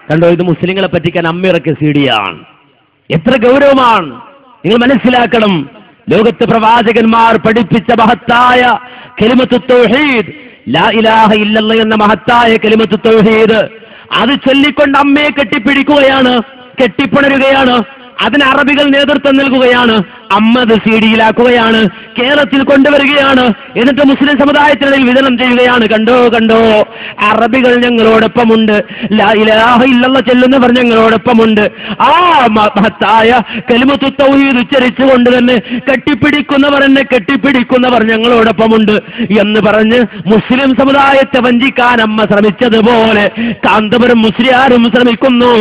കണ്ടോ, ഇത് മുസ്ലിങ്ങളെ പറ്റിക്കാൻ അമ്മിറക്കിയ സീഡിയാണ്. എത്ര ഗൗരവമാണ് നിങ്ങൾ മനസ്സിലാക്കണം. ലോകത്ത് പ്രവാചകന്മാർ പഠിപ്പിച്ച മഹത്തായ കലിമത്തു തൗഹീദ്, ലാ ഇലാഹ ഇല്ലല്ലാഹ് എന്ന മഹത്തായ കലിമത്തു തൗഹീദ്, അത് ചൊല്ലിക്കൊണ്ട് അമ്മയെ കെട്ടിപ്പിടിക്കുകയാണ്, കെട്ടിപ്പുണരുകയാണ്. അതിന് അറബികൾ നേതൃത്വം നൽകുകയാണ്. അമ്മ അത് സീഡിയിലാക്കുകയാണ്, കേരളത്തിൽ കൊണ്ടുവരികയാണ്. എന്നിട്ട് മുസ്ലിം സമുദായത്തിനിടയിൽ വിതരണം ചെയ്യുകയാണ്. കണ്ടോ കണ്ടോ, അറബികൾ ഞങ്ങളോടൊപ്പമുണ്ട്, ലാ ഇലാഹ ഇല്ലല്ലാഹ് ചെല്ലുന്നവർ ഞങ്ങളോടൊപ്പമുണ്ട്. ആ മഹത്തായ കലിമത്തു തൗഹീദ് ഉച്ചരിച്ചുകൊണ്ട് തന്നെ കെട്ടിപ്പിടിക്കുന്നവർ, എന്നെ കെട്ടിപ്പിടിക്കുന്നവർ ഞങ്ങളോടൊപ്പമുണ്ട് എന്ന് പറഞ്ഞ് മുസ്ലിം സമുദായത്തെ വഞ്ചിക്കാൻ അമ്മ ശ്രമിച്ചതുപോലെ കാന്തപുരം മുസ്ലിയാരും ശ്രമിക്കുന്നു.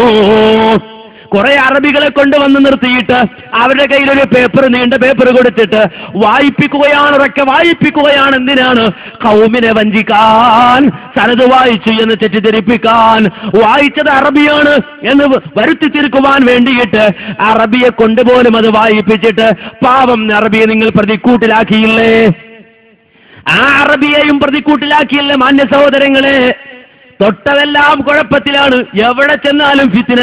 കുറെ അറബികളെ കൊണ്ടുവന്ന് നിർത്തിയിട്ട് അവരുടെ കയ്യിലൊരു പേപ്പർ, നീണ്ട പേപ്പർ കൊടുത്തിട്ട് വായിപ്പിക്കുകയാണ്, ഉറക്കെ വായിപ്പിക്കുകയാണ്. എന്തിനാണ്? ഖൗമിനെ വഞ്ചിക്കാൻ, സനത് വായിച്ചു എന്ന് തെറ്റിദ്ധരിപ്പിക്കാൻ. വായിച്ചത് അറബിയാണ് എന്ന് വരുത്തി തീർക്കുവാൻ വേണ്ടിയിട്ട് അറബിയെ കൊണ്ടുപോലും അത് വായിപ്പിച്ചിട്ട് പാവം അറബിയെ നിങ്ങൾ പ്രതിക്കൂട്ടിലാക്കിയില്ലേ? ആ അറബിയെയും പ്രതിക്കൂട്ടിലാക്കിയില്ലേ? മാന്യ സഹോദരങ്ങളെ, തൊട്ടതെല്ലാം കുഴപ്പത്തിലാണ്. എവിടെ ചെന്നാലും ഫിത്ന.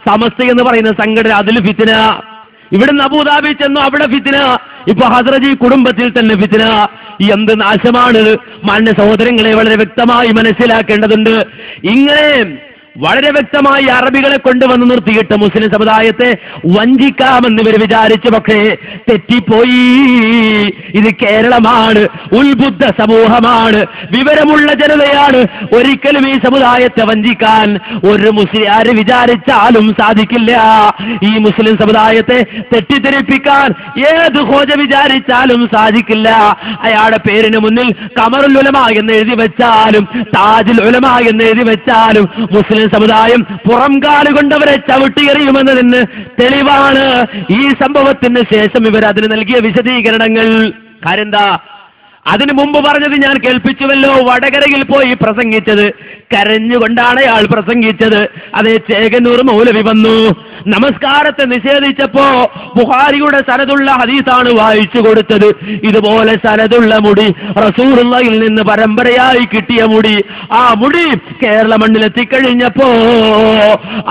സമസ്ത എന്ന് പറയുന്ന സംഘടന, അതിൽ ഫിത്ന. ഇവിടുന്ന് അബൂദാബി ചെന്നു, അവിടെ ഫിത്ന. ഇപ്പൊ ഹസ്രജി കുടുംബത്തിൽ തന്നെ ഫിത്ന. എന്ത് നാശമാണ്! മാന്യ സഹോദരങ്ങളെ, വളരെ വ്യക്തമായി മനസ്സിലാക്കേണ്ടതുണ്ട്. ഇങ്ങനെ വളരെ വ്യക്തമായി അറബികളെ കൊണ്ടുവന്ന് നിർത്തിയിട്ട് മുസ്ലിം സമുദായത്തെ വഞ്ചിക്കാമെന്ന് ഇവർ വിചാരിച്ചു. പക്ഷേ തെറ്റിപ്പോയി. ഇത് കേരളമാണ്, ഉത്ബുദ്ധ സമൂഹമാണ്, വിവരമുള്ള ജനതയാണ്. ഒരിക്കലും ഈ സമുദായത്തെ വഞ്ചിക്കാൻ ഒരു മുസ്ലിയാർ വിചാരിച്ചാലും സാധിക്കില്ല. ഈ മുസ്ലിം സമുദായത്തെ തെറ്റിദ്ധരിപ്പിക്കാൻ ഏത് ഹോജ വിചാരിച്ചാലും സാധിക്കില്ല. അയാളുടെ പേരിന് മുന്നിൽ ഖമറുൽ ഉലമ എന്ന് എഴുതി വെച്ചാലും താജുൽ ഉലമ എന്ന് എഴുതി വെച്ചാലും മുസ്ലിം സമുദായം പുറംകാലുകൊണ്ടവരെ ചവിട്ടിയെറിയുമെന്നതിന് തെളിവാണ് ഈ സംഭവത്തിന് ശേഷം ഇവർ അതിന് നൽകിയ വിശദീകരണങ്ങൾ. കാര്യം എന്താ? അതിനു മുമ്പ് പറഞ്ഞത് ഞാൻ കേൾപ്പിച്ചുവല്ലോ. വടകരയിൽ പോയി പ്രസംഗിച്ചത് കരഞ്ഞുകൊണ്ടാണ് അയാൾ പ്രസംഗിച്ചത്. അതേ ചേകന്നൂർ മൗലവി വന്നു, നമസ്കാരത്തെ നിഷേധിച്ചപ്പോ ബുഖാരിയുടെ സനദുള്ള ഹദീസാണ് വായിച്ചു കൊടുത്തത്. ഇതുപോലെ സനദുള്ള മുടി റസൂലുള്ളാഹിൽ നിന്ന് പരമ്പരയായി കിട്ടിയ മുടി, ആ മുടി കേരള മണ്ണിലെത്തിക്കഴിഞ്ഞപ്പോ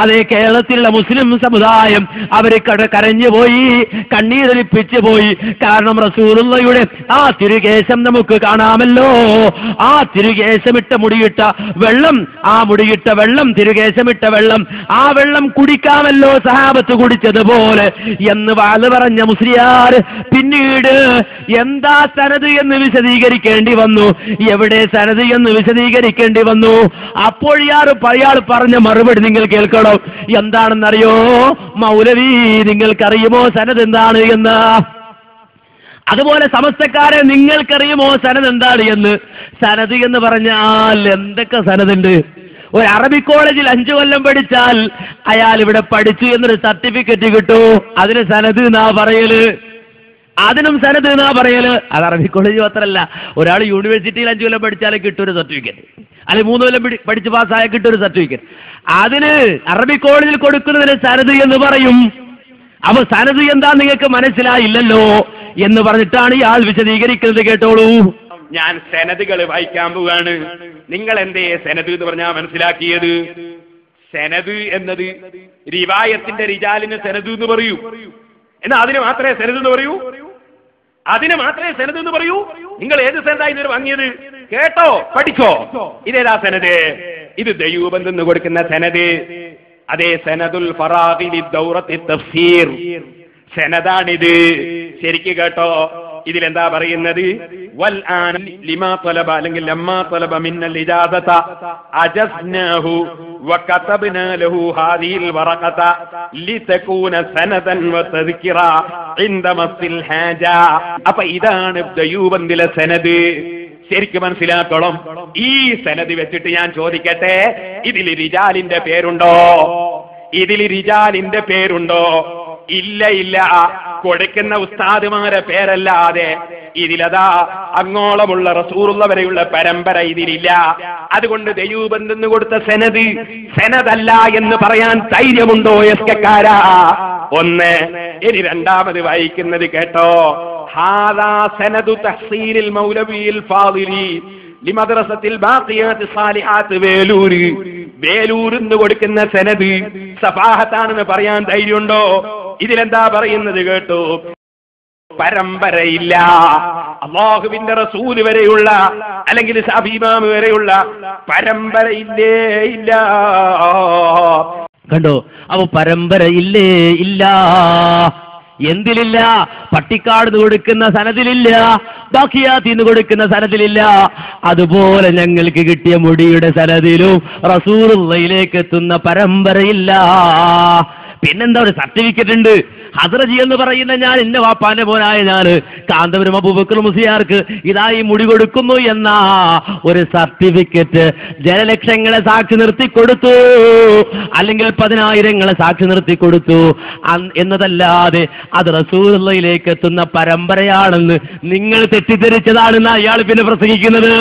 അതേ കേരളത്തിലുള്ള മുസ്ലിം സമുദായം അവര് കരഞ്ഞുപോയി, കണ്ണീരൊലിപ്പിച്ചു പോയി. കാരണം റസൂലുള്ളാഹിയുടെ ആ തിരുകേശം നമുക്ക് കാണാമല്ലോ. ആ തിരുകേശമിട്ട മുടിയിട്ട വെള്ളം, ആ മുടിയിട്ട വെള്ളം, തിരുകേശമിട്ട വെള്ളം, ആ വെള്ളം കുടിക്കാമല്ലോ സഹാബത്ത് കുടിച്ചതുപോലെ എന്ന് വാല് പറഞ്ഞ മുസ്ലിയാർ പിന്നീട് എന്താ സനത് എന്ന് വിശദീകരിക്കേണ്ടി വന്നു. എവിടെ സനത് എന്ന് വിശദീകരിക്കേണ്ടി വന്നു. അപ്പോൾ അയാൾ പറഞ്ഞ മറുപടി നിങ്ങൾ കേൾക്കണം. എന്താണെന്നറിയോ മൗലവി? നിങ്ങൾക്കറിയുമോ സനത് എന്താണ് എന്ന്? അതുപോലെ സമസ്തക്കാരെ നിങ്ങൾക്കറിയുമോ സനത് എന്താണ് എന്ന്? സനത് എന്ന് പറഞ്ഞാൽ എന്തൊക്കെ സനതുണ്ട്? ഒരു അറബി കോളേജിൽ 5 കൊല്ലം പഠിച്ചാൽ അയാൾ ഇവിടെ പഠിച്ചു എന്നൊരു സർട്ടിഫിക്കറ്റ് കിട്ടൂ. അതിന് സനത് എന്നാ പറയല്. അതിനും സനദ് എന്നാ പറയല്. അത് അറബി കോളേജ് മാത്രമല്ല, ഒരാൾ യൂണിവേഴ്സിറ്റിയിൽ 5 കൊല്ലം പഠിച്ചാലേ കിട്ടൊരു സർട്ടിഫിക്കറ്റ്, അല്ലെങ്കിൽ 3 കൊല്ലം പഠിച്ച് പാസ്സായ കിട്ടൊരു സർട്ടിഫിക്കറ്റ്. അതിന് അറബി കോളേജിൽ കൊടുക്കുന്നതിന് സനദ് എന്ന് പറയും. അപ്പൊ സനദ് എന്താ നിങ്ങൾക്ക് മനസ്സിലായില്ലല്ലോ എന്ന് പറഞ്ഞിട്ടാണ് ഇയാൾ വിശദീകരിക്കുന്നത്. കേട്ടോളൂ. ഞാൻ സെനദുകൾ വായിക്കാൻ പോവാണ്. നിങ്ങൾ എന്തേ സെനദ് എന്ന് പറഞ്ഞാൽ മനസ്സിലാക്കിയത്? സെനദ് എന്നത് റിവായത്തിന്റെ റിജാലിന് സെനദ് എന്ന് പറയൂ. എന്നാ അതിന് മാത്രമേ സെനദ് എന്ന് പറയൂ? അതിന് മാത്രമേ സെനദ് എന്ന് പറയൂ? നിങ്ങൾ ഏത് സെനദായി ഇതൊരു വാങ്ങിയത്? കേട്ടോ, പഠിച്ചോ. ഇതേതാ സെനദ്? ഇത് ദയൂബന്ത് എന്ന് കൊടുക്കുന്ന സെനദ്. അതേ സനദുൽ ഫറാഖിലി ദൗറത്തി തഫ്സീർ സനദാണിത്. ശരിക്ക് കേട്ടോ. ഇതിലെന്താ പറയുന്നത്? വൽ ആന ലിമാ തലബ അല്ലെങ്കിൽ ലമ്മാ തലബ മിന്നൽ ഇജാസത അജസ്നാഹു വകതബ്നാ ലഹു ഹാദിഹിൽ വറഖത ലിതകൂന സനദൻ വതദ്കിറ ഇൻദ മസ്സിൽ ഹാജ. അപ്പോൾ ഇതാണ് ദയൂബന്ദിലെ സനദ്. ശരിക്കും മനസ്സിലാക്കണം. ഈ സനദ് വെച്ചിട്ട് ഞാൻ ചോദിക്കട്ടെ, ഇതിൽ റിജാലിന്റെ പേരുണ്ടോ? ഇതിൽ റിജാലിന്റെ പേരുണ്ടോ? ഇല്ല, ഇല്ല. കൊടുക്കുന്ന ഉസ്താദുമാരെ പേരല്ലാതെ ഇതിലതാ അങ്ങോളമുള്ള റസൂലുള്ള വരെയുള്ള പരമ്പര ഇതിലില്ല. അതുകൊണ്ട് ദയൂബന്തെന്ന് കൊടുത്ത സനദ് സനദല്ല എന്ന് പറയാൻ ധൈര്യമുണ്ടോ എസ്കക്കാരാ? ഒന്ന്. ഇനി രണ്ടാമത് വായിക്കുന്നത് കേട്ടോ. ഹാദാ സനദു തഹ്സീനിൽ മൗലവിയിൽ ഫാദിലി ലിമദ്റസത്തിൽ ബാഖിയാത്ത് സാലിഹാത്ത് വേലൂർ. വേലൂർ എന്ന് കൊടുക്കുന്ന സനദ് സഫാഹത്താണെന്ന് പറയാൻ ധൈര്യമുണ്ടോ? ഇതിലെന്താ പറയുന്നത് കേട്ടോ? പരമ്പരയില്ല. അല്ലാഹുവിന്റെ റസൂൽ വരെയുള്ള അല്ലെങ്കിൽ ഇമാം വരെയുള്ള പരമ്പരയില്ലേ ഇല്ല. കണ്ടോ? അപ്പൊ പരമ്പരയില്ലേ ഇല്ല. എന്തിലില്ല? പട്ടിക്കാട് കൊടുക്കുന്ന സനദിലില്ല, ബാക്കിയാത്തിന്ന് കൊടുക്കുന്ന സനദിലില്ല. അതുപോലെ ഞങ്ങൾക്ക് കിട്ടിയ മുടിയുടെ സനദിലും റസൂലുള്ളാഹിയിലേക്ക് എത്തുന്ന പരമ്പരയില്ല. പിന്നെന്താ? ഒരു സർട്ടിഫിക്കറ്റ് ഉണ്ട്. ഹദ്റജി എന്ന് പറയുന്ന ഞാൻ, എന്റെ വാപ്പാന്റെ മോനായ ഞാൻ കാന്തപുരം അബൂബക്കർ മുസ്ലിയാർക്ക് ഇതായി മുടി കൊടുക്കുന്നു എന്ന ഒരു സർട്ടിഫിക്കറ്റ് ജനലക്ഷങ്ങളെ സാക്ഷി നിർത്തി കൊടുത്തു, അല്ലെങ്കിൽ 10,000 സാക്ഷി നിർത്തി കൊടുത്തു എന്നതല്ലാതെ അത് റസൂലുള്ളാഹിയിലേക്ക് എത്തുന്ന പരമ്പരയാണെന്ന് നിങ്ങൾ തെറ്റിദ്ധരിച്ചതാണെന്ന് അയാൾ പിന്നെ പ്രസംഗിക്കുന്നത്.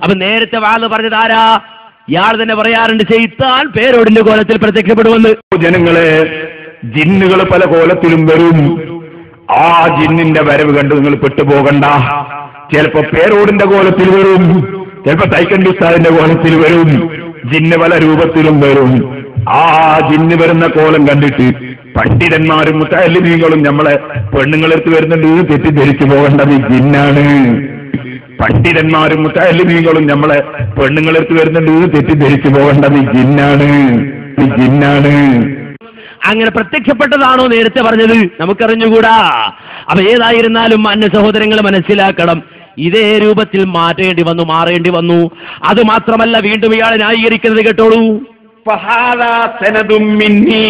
അപ്പൊ നേരത്തെ വാള് പറഞ്ഞത് ആരാ? ഇയാൾ തന്നെ പറയാറുണ്ട്, ശൈത്താൻ പേരോടിന്റെ കോലത്തിൽ പ്രത്യക്ഷപ്പെടുമെന്ന്. ജനങ്ങളെ, ജിന്നുകൾ പല കോലത്തിലും വരും. ആ ജിന്നിന്റെ വരവ് കണ്ട് നിങ്ങൾ പെട്ടുപോകണ്ട. ചിലപ്പോ പേരോടിന്റെ കോലത്തിൽ വരും, ചിലപ്പോ തൈക്കണ്ടി ഉസ്താദിന്റെ കോലത്തിൽ വരും. ജിന്ന് പല രൂപത്തിലും വരും. ആ ജിന്ന് വരുന്ന കോലം കണ്ടിട്ട് പണ്ഡിതന്മാരും മുത്തഅല്ലിമീങ്ങളും നമ്മളെ പെണ്ണുങ്ങളെടുത്ത് വരുന്നുണ്ട് തെറ്റിദ്ധരിച്ചു പോകേണ്ടത് ജിന്നാണ്. പണ്ഡിതന്മാരും മുത്തഅല്ലിമീങ്ങളും നമ്മളെ പെണ്ണുങ്ങളെടുത്ത് വരുന്നുണ്ട് തെറ്റിദ്ധരിച്ചു പോകേണ്ടത് ജിന്നാണ്, ജിന്നാണ്. അങ്ങനെ പ്രത്യക്ഷപ്പെട്ടതാണോ നേരത്തെ പറഞ്ഞത്? നമുക്കറിഞ്ഞുകൂടാ. അപ്പൊ ഏതായിരുന്നാലും അന്യ സഹോദരങ്ങൾ മനസ്സിലാക്കണം, ഇതേ രൂപത്തിൽ മാറ്റേണ്ടി വന്നു, മാറേണ്ടി വന്നു. അത് മാത്രമല്ല, വീണ്ടും ഇയാളെ ന്യായീകരിക്കുന്നത് കേട്ടോളൂ. ഫഹാദാ സനദും മിന്നി.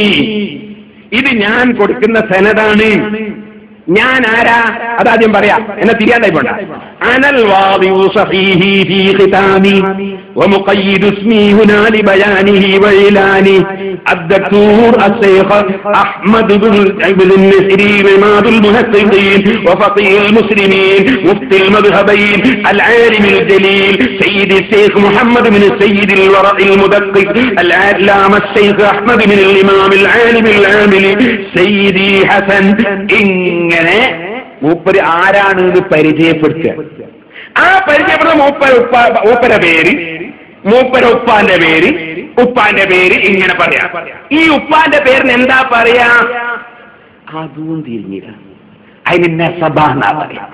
ഇത് ഞാൻ കൊടുക്കുന്ന സനദാണ്. ഞാൻ ആരാ? അതാദ്യം പറയാ, എന്നെ തിരിയാണ്ടായി പോണ്ട. അനൽ വാദിഉ സഹീഹി ഫീ ഖിതാമി വമുഖയ്യിദു ഇസ്മി ഹുനാ ലിബയാനിഹി വഇലാനി الدكتور الشيخ أحمد بن النسري إمام المحققين وفقيه المسلمين مفتي المذهبين العالم الجليل سيد الشيخ محمد بن السيد الورع المدقق العلامة الشيخ أحمد بن الإمام العالم العامل سيدي حسن. ഇങ്ങനെ മൂപ്പര് ആരാണെന്ന് പരിചയപ്പെടുത്തുക. ആ പരിചയപ്പെടുന്ന മൂപ്പര പേര്, മൂപ്പര ഉപ്പാന്റെ പേര്, ഉപ്പാന്റെ പേര് ഇങ്ങനെ പറയാം. ഈ ഉപ്പാന്റെ പേരിന് എന്താ പറയാ? അതും തിരിഞ്ഞില്ല. അതിന് നസബ എന്നാ പറയാ.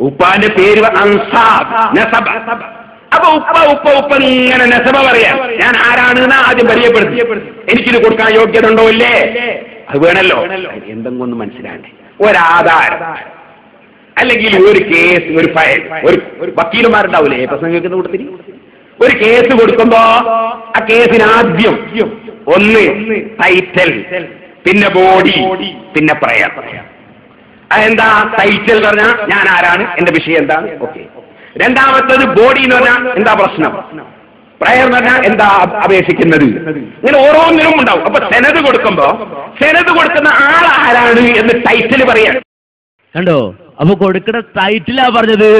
ഉപ്പാന്റെ പേര് അൻസാബ്, നസബ. അപ്പൊ ഉപ്പ ഉപ്പ ഉപ്പ ഇങ്ങനെ നസബ പറയാം. ഞാൻ ആരാണെന്ന് ആദ്യം പരിചയപ്പെടുത്തി. എനിക്കിത് കൊടുക്കാൻ യോഗ്യത ഉണ്ടോ ഇല്ലേ? അത് വേണല്ലോ. എന്തെങ്കിലും ഒന്ന് മനസ്സിലാണ്ടേ? ഒരാധാരം അല്ലെങ്കിൽ ഒരു കേസ്, ഒരു ഫയൽ, ഒരു വക്കീലുമാരുണ്ടാവൂലേ പ്രസംഗിക്കുന്ന കൂട്ടത്തിൽ? ഒരു കേസ് കൊടുക്കുമ്പോ ആ കേസിന് ആദ്യം ഒന്ന് ടൈറ്റൽ, പിന്നെ ബോഡി, പിന്നെ പ്രയർ. അതെന്താ? ടൈറ്റൽ എന്ന് പറഞ്ഞാൽ ഞാൻ ആരാണ്, എന്റെ വിഷയം എന്താണ്, ഓക്കെ. രണ്ടാമത്തത് ബോഡി എന്ന് പറഞ്ഞാൽ എന്താ പ്രശ്നം, പ്രയർ എന്ന് പറഞ്ഞാൽ എന്താ അപേക്ഷിക്കുന്നത്. ഇങ്ങനെ ഓരോന്നിനും ഉണ്ടാവും. അപ്പൊ സെനത് കൊടുക്കുമ്പോ സെനത് കൊടുക്കുന്ന ആൾ ആരാണ് എന്ന് ടൈറ്റിൽ പറയാം. കണ്ടോ? അപ്പൊ കൊടുക്കുന്ന ടൈറ്റിലാ പറഞ്ഞത്.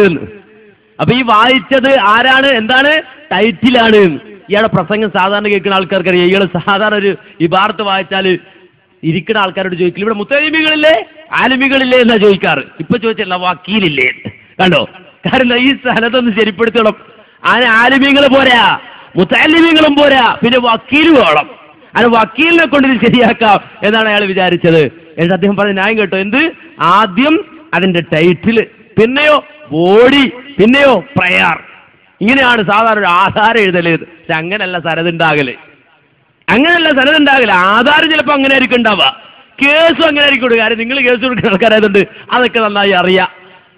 അപ്പൊ ഈ വായിച്ചത് ആരാണ്? എന്താണ്? ടൈറ്റിലാണ്. ഇയാളെ പ്രസംഗം സാധാരണ കേൾക്കുന്ന ആൾക്കാർക്കറിയാം. ഇയാൾ സാധാരണ ഒരു ഇബാറത്ത് വായിച്ചാൽ ഇരിക്കുന്ന ആൾക്കാരോട് ചോദിക്കില്ല, ഇവിടെ മുത്തലിമികളില്ലേ ആലിമികളില്ലേ എന്നാ ചോദിക്കാറ്. ഇപ്പൊ ചോദിച്ചല്ല വക്കീലില്ലേ. കണ്ടോ? കാരണം ഈ സ്ഥലത്തൊന്ന് ശരിപ്പെടുത്തണം. ആലിമികൾ പോരാ, മുത്തലിമികളും പോരാ, പിന്നെ വക്കീലും വേണം. അത് വക്കീലിനെ കൊണ്ട് ഇത് ശരിയാക്കാം എന്നാണ് അയാൾ വിചാരിച്ചത്. എന്നിട്ട് അദ്ദേഹം പറഞ്ഞ ന്യായം കേട്ടോ. എന്ത്? ആദ്യം അതിന്റെ ടൈറ്റില്, പിന്നെയോ ബോഡി, പിന്നെയോ പ്രയർ. ഇങ്ങനെയാണ് സാധാരണ ഒരു ആധാരം എഴുതല്. പക്ഷെ അങ്ങനെയല്ല സനതുണ്ടാകല്. ആധാരം ചിലപ്പോൾ അങ്ങനെ ആയിരിക്കും ഉണ്ടാവുക. കേസും അങ്ങനെ ആയിരിക്കും. കാര്യം നിങ്ങൾ കേസ് കൊടുക്കുന്ന ആൾക്കാരായതുകൊണ്ട് അതൊക്കെ നന്നായി അറിയാം.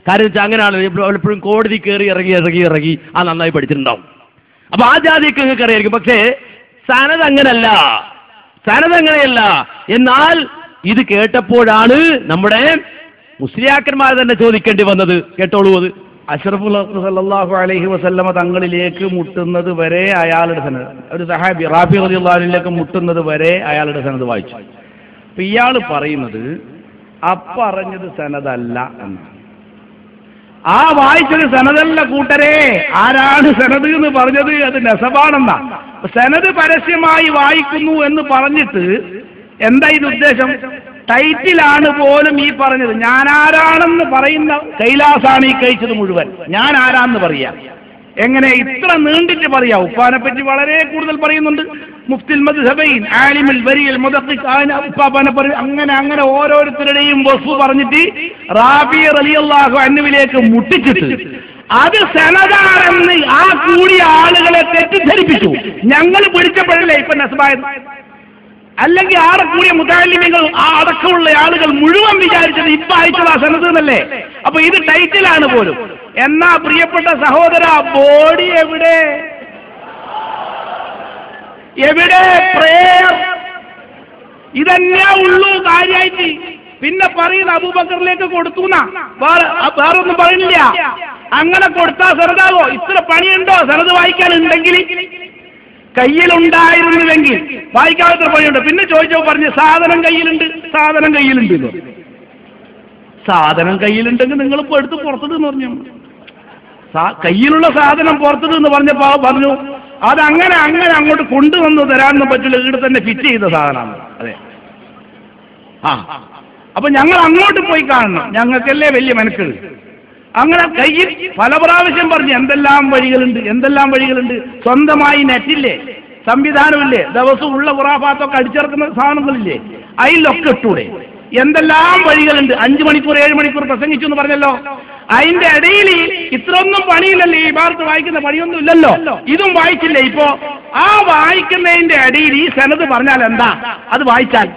കാര്യം വെച്ചാൽ അങ്ങനെയാണ് എപ്പോഴും കോടതി കയറി ഇറങ്ങി അത് നന്നായി പഠിച്ചിട്ടുണ്ടാവും. അപ്പൊ ആ ജാതിയൊക്കെ നിങ്ങൾക്ക് അറിയായിരിക്കും. പക്ഷേ സനത് അങ്ങനെയല്ല. എന്നാൽ ഇത് കേട്ടപ്പോഴാണ് നമ്മുടെ മുസ്ലിയാക്കന്മാർ തന്നെ ചോദിക്കേണ്ടി വന്നത്. കേട്ടോളൂ. അത് അഷ്റഫുൽ ഖൽഖ് സല്ലല്ലാഹു അലൈഹി വസല്ലമ തങ്ങളിലേക്ക് മുട്ടുന്നത് വരെ അയാളുടെ സനദ്, ഒരു സഹാബി റാഫി റളിയല്ലാഹു അൻഹുവിലേക്ക് മുട്ടുന്നത് വരെ അയാളുടെ സനദ് വായിച്ചു. അപ്പൊ ഇയാൾ പറയുന്നത് അപ്പറഞ്ഞത് സനദല്ല എന്നാണ്. ആ വായിച്ചത് സനദല്ല കൂട്ടരെ. ആരാണ് സനദ് എന്ന് പറഞ്ഞത്? അത് നസബാണെന്നാ. സനദ് പരസ്യമായി വായിക്കുന്നു എന്ന് പറഞ്ഞിട്ട് എന്താ ഇത് ഉദ്ദേശം? ടൈറ്റിലാണ് പോലും ഈ പറഞ്ഞത്. ഞാൻ ആരാണെന്ന് പറയുന്ന കൈലാസാണ് ഈ കഴിച്ചത് മുഴുവൻ. ഞാൻ ആരാന്ന് പറയാം. എങ്ങനെ ഇത്ര നീണ്ടിട്ട് പറയാം? ഉപ്പാനെ പറ്റി വളരെ കൂടുതൽ പറയുന്നുണ്ട്. മുഫ്തിൽ മദ്ഹബൈൻ, ആലിമുൽ ബരിയിൽ മുദഖിഖ്, ഉപ്പാനെ പറയും. അങ്ങനെ ഓരോരുത്തരുടെയും വസ്തു പറഞ്ഞിട്ട് റാബി റളിയല്ലാഹു അൻഹുവിലേക്ക് മുട്ടിച്ചിട്ട് അത് സനദാണെന്ന് ആ കൂടിയ ആളുകളെ തെറ്റിദ്ധരിപ്പിച്ചു. ഞങ്ങൾ പിടിച്ചപ്പോഴല്ലേ ഇപ്പൊ നസ്ബായത്. അല്ലെങ്കിൽ ആടെ കൂടിയ മുതഅല്ലിമീങ്ങൾ, ആ അടക്കമുള്ള ആളുകൾ മുഴുവൻ വിചാരിച്ചത് ഇപ്പൊ അയച്ചതാ സനദ് എന്നല്ലേ. അപ്പൊ ഇത് ടൈറ്റിലാണ് പോലും. എന്നാ പ്രിയപ്പെട്ട സഹോദര, ബോഡി എവിടെ? പ്രേയർ? ഇതന്നെ ഉള്ളൂ കാര്യമായിട്ട്. പിന്നെ പറയുന്ന അബൂബക്കറിലേക്ക് കൊടുത്തു വേറൊന്നും പറയുന്നില്ല. അങ്ങനെ കൊടുത്താ സനദാവോ? ഇത്ര പണിയുണ്ടോ സനദ് വായിക്കാനുണ്ടെങ്കിൽ? കയ്യിലുണ്ടായിരുന്നുവെങ്കിൽ വായിക്കാത്ത പണിയുണ്ട്. പിന്നെ ചോദിച്ചോ പറഞ്ഞ് സാധനം കയ്യിലുണ്ട്. സാധനം കയ്യിലുണ്ടെങ്കിൽ നിങ്ങളിപ്പോ എടുത്ത് പുറത്തത് എന്ന് പറഞ്ഞു. കയ്യിലുള്ള സാധനം പുറത്തത് എന്ന് പറഞ്ഞപ്പോ പറഞ്ഞു അതങ്ങനെ അങ്ങോട്ട് കൊണ്ടുവന്ന് തരാനൊന്നും പറ്റില്ല, ഇവിടെ തന്നെ ഫിറ്റ് ചെയ്ത സാധനമാണ്. അതെ. അപ്പൊ ഞങ്ങൾ അങ്ങോട്ട് പോയി കാണണം, ഞങ്ങൾക്കല്ലേ വലിയ മെനക്കെട്. അങ്ങനെ കയ്യിൽ പല പ്രാവശ്യം പറഞ്ഞു എന്തെല്ലാം വഴികളുണ്ട്. സ്വന്തമായി നെറ്റില്ലേ, സംവിധാനമില്ലേ, ദിവസവും ഉള്ള ഖുറാഫാത്തൊക്കെ അടിച്ചിറക്കുന്ന സാധനങ്ങളില്ലേ, അതിലൊക്കെ ഇട്ടൂടെ. എന്തെല്ലാം വഴികളുണ്ട്. 5 മണിക്കൂർ 7 മണിക്കൂർ പ്രസംഗിച്ചു എന്ന് പറഞ്ഞല്ലോ. അതിന്റെ ഇടയിൽ ഇത്രയൊന്നും പണിയില്ലല്ലോ. ഈ ഭാഗത്ത് വായിക്കുന്ന പണിയൊന്നും ഇല്ലല്ലോ. ഇതും വായിച്ചില്ലേ? ഇപ്പോ ആ വായിക്കുന്നതിന്റെ ഇടയിൽ ഈ സനദ് പറഞ്ഞാൽ എന്താ? അത് വായിച്ചാൽ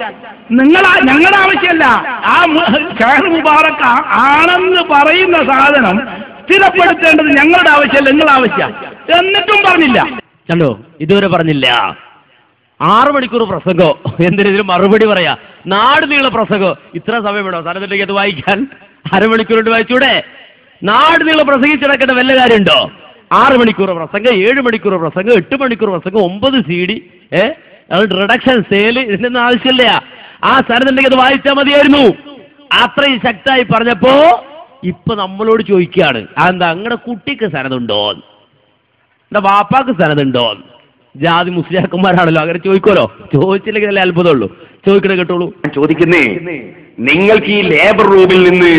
ഞങ്ങളുടെ ആവശ്യമല്ല. ആ ഷഹർ മുബാറക്ക് ആണെന്ന് പറയുന്ന സാധനം സ്ഥിരപ്പെടുത്തേണ്ടത് ഞങ്ങളുടെ ആവശ്യമല്ല, നിങ്ങളുടെ ആവശ്യം. എന്നിട്ടും പറഞ്ഞില്ല. കണ്ടോ? ഇതുവരെ പറഞ്ഞില്ല. 6 മണിക്കൂർ പ്രസംഗോ, എന്തിനും മറുപടി പറയാ. നാട് നീള പ്രസംഗോ. ഇത്ര സമയം വേണോ സനദിലേക്ക് അത് വായിക്കാൻ? അരമണിക്കൂർ കൊണ്ട് വായിച്ചൂടെ? നാട് നീള പ്രസംഗിച്ചിടക്കേണ്ട വല്ല കാര്യമുണ്ടോ? 6 മണിക്കൂർ പ്രസംഗം, 7 മണിക്കൂർ പ്രസംഗം, 8 മണിക്കൂർ പ്രസംഗം, 9 CD, റിഡക്ഷൻ സെയിൽ, ഇതിനൊന്നും ആവശ്യമില്ല. ആ സനദിലേക്ക് അത് വായിച്ചാൽ മതിയായിരുന്നു. അത്രയും ശക്തമായി പറഞ്ഞപ്പോ ഇപ്പൊ നമ്മളോട് ചോദിക്കുകയാണ്, അതെന്താ അങ്ങനെ കുട്ടിക്ക് സനതുണ്ടോ, എന്താ വാപ്പാക്ക് സനതുണ്ടോ? ജാതി മുസ്ലിയാക്കന്മാരാണല്ലോ, അങ്ങനെ ചോദിക്കുമല്ലോ. ചോദിച്ചില്ലെങ്കിൽ നല്ല അത്ഭുതമുള്ളൂ. ചോദിക്കണേ കേട്ടോളൂ. ചോദിക്കുന്നേ, നിങ്ങൾക്ക് ഈ ലേബർ റൂമിൽ നിന്ന്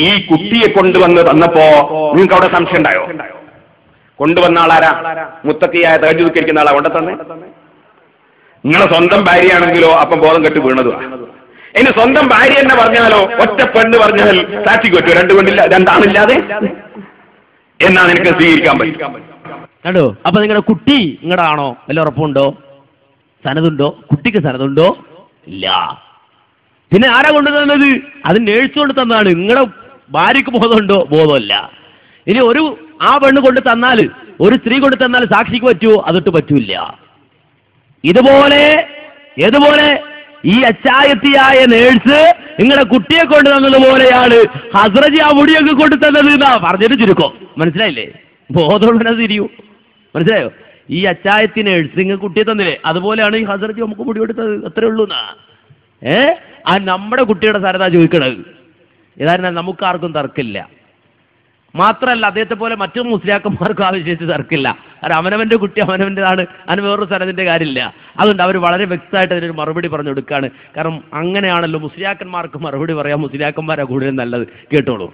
ഈ കുട്ടിയെ തന്നപ്പോ നിങ്ങൾക്ക് അവിടെ സംശയം ഉണ്ടായോ? കൊണ്ടുവന്ന ആളാരാ? മുത്തക്കിയായ തഹജ്ജുദ് കരിക്കുന്ന ആളാ കൊണ്ടു തന്നെ? നിങ്ങളെ സ്വന്തം ഭാര്യയാണെങ്കിലോ അപ്പം ബോധം കെട്ട് വീണതുവാ. ഇനി സ്വന്തം ഭാര്യ തന്നെ പറഞ്ഞാലോ, ഒറ്റ പെണ്ണ് പറഞ്ഞാൽ സാക്ഷിക്ക് പറ്റുമോ? 2 പെണ്ണില്ല, 2 ആണില്ലാതെ എന്നാണ് എനിക്ക് സ്വീകരിക്കാൻ പറ്റും. കണ്ടോ? അപ്പൊ നിങ്ങളുടെ കുട്ടി നിങ്ങളുടെ ആണോ? വല്ല ഉറപ്പുണ്ടോ? സനതുണ്ടോ? കുട്ടിക്ക് സനതുണ്ടോ? ഇല്ല. പിന്നെ ആരാ കൊണ്ടുതന്നത്? അത് നേഴ്സ് കൊണ്ട് തന്നതാണ്. നിങ്ങളുടെ ഭാര്യക്ക് ബോധമുണ്ടോ? ബോധമല്ല. ഇനി ആ പെണ്ണ് കൊണ്ട് തന്നാൽ, ഒരു സ്ത്രീ കൊണ്ട് തന്നാൽ സാക്ഷിക്ക് പറ്റുമോ? അതൊട്ട് പറ്റൂല. ഇതുപോലെ ഈ അച്ചായത്തിയായ നേഴ്സ് നിങ്ങളുടെ കുട്ടിയെ കൊണ്ട് തന്നതുപോലെയാണ് ഹസ്രജി ആ മുടിയൊക്കെ കൊണ്ട് തന്നത് എന്നാ പറഞ്ഞിട്ട് ചുരുക്കോ. മനസ്സിലായില്ലേ? ബോധമുള്ളത് തിരിയൂ. മനസ്സിലായോ? ഈ അച്ചായത്തി നേഴ്സ് നിങ്ങൾ കുട്ടിയെ തന്നില്ലേ, അതുപോലെയാണ് ഈ ഹസ്രജി നമുക്ക് മുടി കൊടുത്തത്. അത്രേ ഉള്ളൂ എന്നാ. ആ നമ്മുടെ കുട്ടിയുടെ സരതാ ചോദിക്കണത്. ഏതായാലും നമുക്കാർക്കും തർക്കമില്ല. മാത്രമല്ല അദ്ദേഹത്തെ പോലെ മറ്റു മുസ്ലിയാക്കന്മാർക്കും ആ വിഷയത്തിൽ തർക്കമില്ല. കാരണം അവനവന്റെ കുട്ടി അവനവൻ്റെതാണ്, അതിന് വേറൊരു സ്ഥലത്തിന്റെ കാര്യമില്ല. അതുകൊണ്ട് അവർ വളരെ വ്യക്തമായിട്ട് അതിനൊരു മറുപടി പറഞ്ഞു കൊടുക്കുകയാണ്. കാരണം അങ്ങനെയാണല്ലോ മുസ്ലിയാക്കന്മാർക്ക് മറുപടി പറയാം, മുസ്ലിയാക്കന്മാരാ കൂടുതൽ നല്ലത്. കേട്ടോളൂ.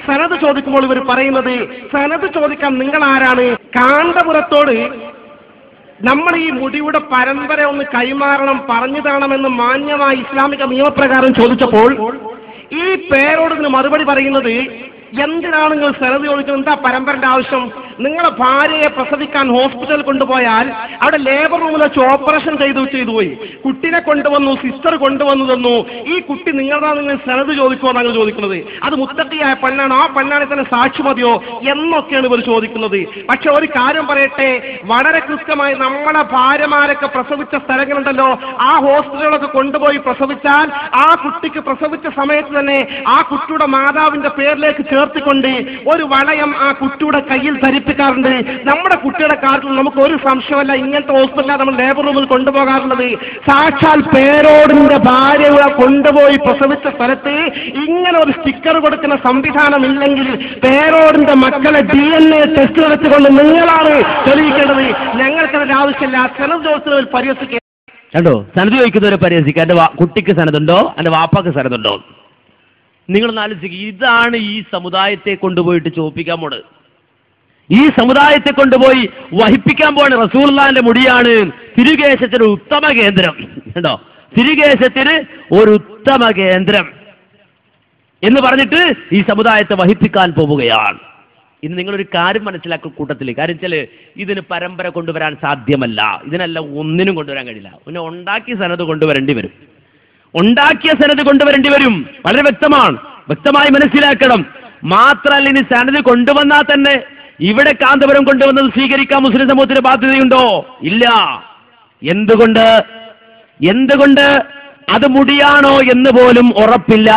സനത് ചോദിക്കുമ്പോൾ ഇവർ പറയുന്നത്, സനത് ചോദിക്കാൻ നിങ്ങൾ ആരാണ്? കാന്തപുരത്തോട് നമ്മൾ ഈ മുടിയുടെ പരമ്പര ഒന്ന് കൈമാറണം, പറഞ്ഞു തരണമെന്ന് മാന്യമായ ഇസ്ലാമിക നിയമപ്രകാരം ചോദിച്ചപ്പോൾ ഈ പേരോട് ഇതിന് മറുപടി പറയുന്നത്, എന്തിനാണ് നിങ്ങൾ സനത് ചോദിക്കുന്നത്? എന്താ പരമ്പരന്റെ ആവശ്യം? നിങ്ങളെ ഭാര്യയെ പ്രസവിക്കാൻ ഹോസ്പിറ്റലിൽ കൊണ്ടുപോയാൽ അവിടെ ലേബർ റൂമിൽ വെച്ച് ഓപ്പറേഷൻ ചെയ്തു പോയി, കുട്ടിനെ കൊണ്ടുവന്നു, സിസ്റ്റർ കൊണ്ടുവന്നു തന്നു, ഈ കുട്ടി നിങ്ങളാണ്, നിങ്ങൾ സനത് ചോദിക്കുമോ എന്നാണ് ചോദിക്കുന്നത്. അത് മുത്തക്കിയായ പെണ്ണാണോ? ആ പെണ്ണാണെ തന്നെ സാക്ഷി മതിയോ എന്നൊക്കെയാണ് ഇവർ ചോദിക്കുന്നത്. പക്ഷെ ഒരു കാര്യം പറയട്ടെ, വളരെ കൃത്യമായി നമ്മുടെ ഭാര്യമാരൊക്കെ പ്രസവിച്ച സ്ഥലങ്ങളുണ്ടല്ലോ, ആ ഹോസ്പിറ്റലുകളൊക്കെ കൊണ്ടുപോയി പ്രസവിച്ചാൽ ആ കുട്ടിക്ക് പ്രസവിച്ച സമയത്ത് തന്നെ ആ കുട്ടിയുടെ മാതാവിന്റെ പേരിലേക്ക് ചേർത്തിക്കൊണ്ട് ഒരു വളയം ആ കുട്ടിയുടെ കയ്യിൽ ധരിപ്പിക്കാറുണ്ട്. നമ്മുടെ കുട്ടിയുടെ കാര്യത്തിൽ നമുക്ക് ഒരു സംശയമല്ല, ഇങ്ങനത്തെ ഹോസ്പിറ്റലാണ് നമ്മൾ ലേബർ റൂമിൽ കൊണ്ടുപോകാറുള്ളത്. സാക്ഷാൽ പേരോടിന്റെ ഭാര്യയെ കൊണ്ടുപോയി പ്രസവിച്ച സ്ഥലത്ത് ഇങ്ങനെ ഒരു സ്റ്റിക്കർ കൊടുക്കുന്ന സംവിധാനം ഇല്ലെങ്കിൽ പേരോടിന്റെ മക്കളെ DNA ടെസ്റ്റ് നടത്തിക്കൊണ്ട് നിങ്ങളാണ് തെളിയിക്കേണ്ടത്. ഞങ്ങൾക്കതിന്റെ ആവശ്യമില്ല. സനത് ചോദിച്ചവർ പരിഹസിക്കുക. കണ്ടോ, സനത് ചോദിക്കുന്നവരെ പരിഹസിക്കുക. എന്റെ കുട്ടിക്ക് സനതുണ്ടോ, എന്റെ വാപ്പാക്ക് സനതുണ്ടോ? നിങ്ങൾ ആലോചിക്കുക. ഇതാണ് ഈ സമുദായത്തെ കൊണ്ടുപോയിട്ട് ചോദിപ്പിക്കാൻ പോണത്. ഈ സമുദായത്തെ കൊണ്ടുപോയി വഹിപ്പിക്കാൻ പോണ റസൂലുള്ളാഹിന്റെ മുടിയാണ് തിരുകേശത്തിന് ഉത്തമ കേന്ദ്രം. കണ്ടോ, തിരുകേശത്തിന് ഒരു ഉത്തമ കേന്ദ്രം എന്ന് പറഞ്ഞിട്ട് ഈ സമുദായത്തെ വഹിപ്പിക്കാൻ പോവുകയാണ്. ഇന്ന് നിങ്ങളൊരു കാര്യം മനസ്സിലാക്കുന്ന കൂട്ടത്തിൽ, കാര്യം വെച്ചാൽ ഇതിന് പരമ്പര കൊണ്ടുവരാൻ സാധ്യമല്ല. ഇതിനെല്ലാം ഒന്നിനും കൊണ്ടുവരാൻ കഴിയില്ല. പിന്നെ ഉണ്ടാക്കിയ സനത് കൊണ്ടുവരേണ്ടി വരും. ഉണ്ടാക്കിയ സനത് കൊണ്ടുവരേണ്ടി വരും. വളരെ വ്യക്തമാണ്, വ്യക്തമായി മനസ്സിലാക്കണം. മാത്രമല്ല, ഇനി സനത് കൊണ്ടുവന്നാൽ തന്നെ ഇവിടെ കാന്തപുരം കൊണ്ടുവന്നത് സ്വീകരിക്കാൻ മുസ്ലിം സമൂഹത്തിന് ബാധ്യതയുണ്ടോ? ഇല്ല. എന്തുകൊണ്ട്? അത് മുടിയാണോ എന്ന് പോലും ഉറപ്പില്ല.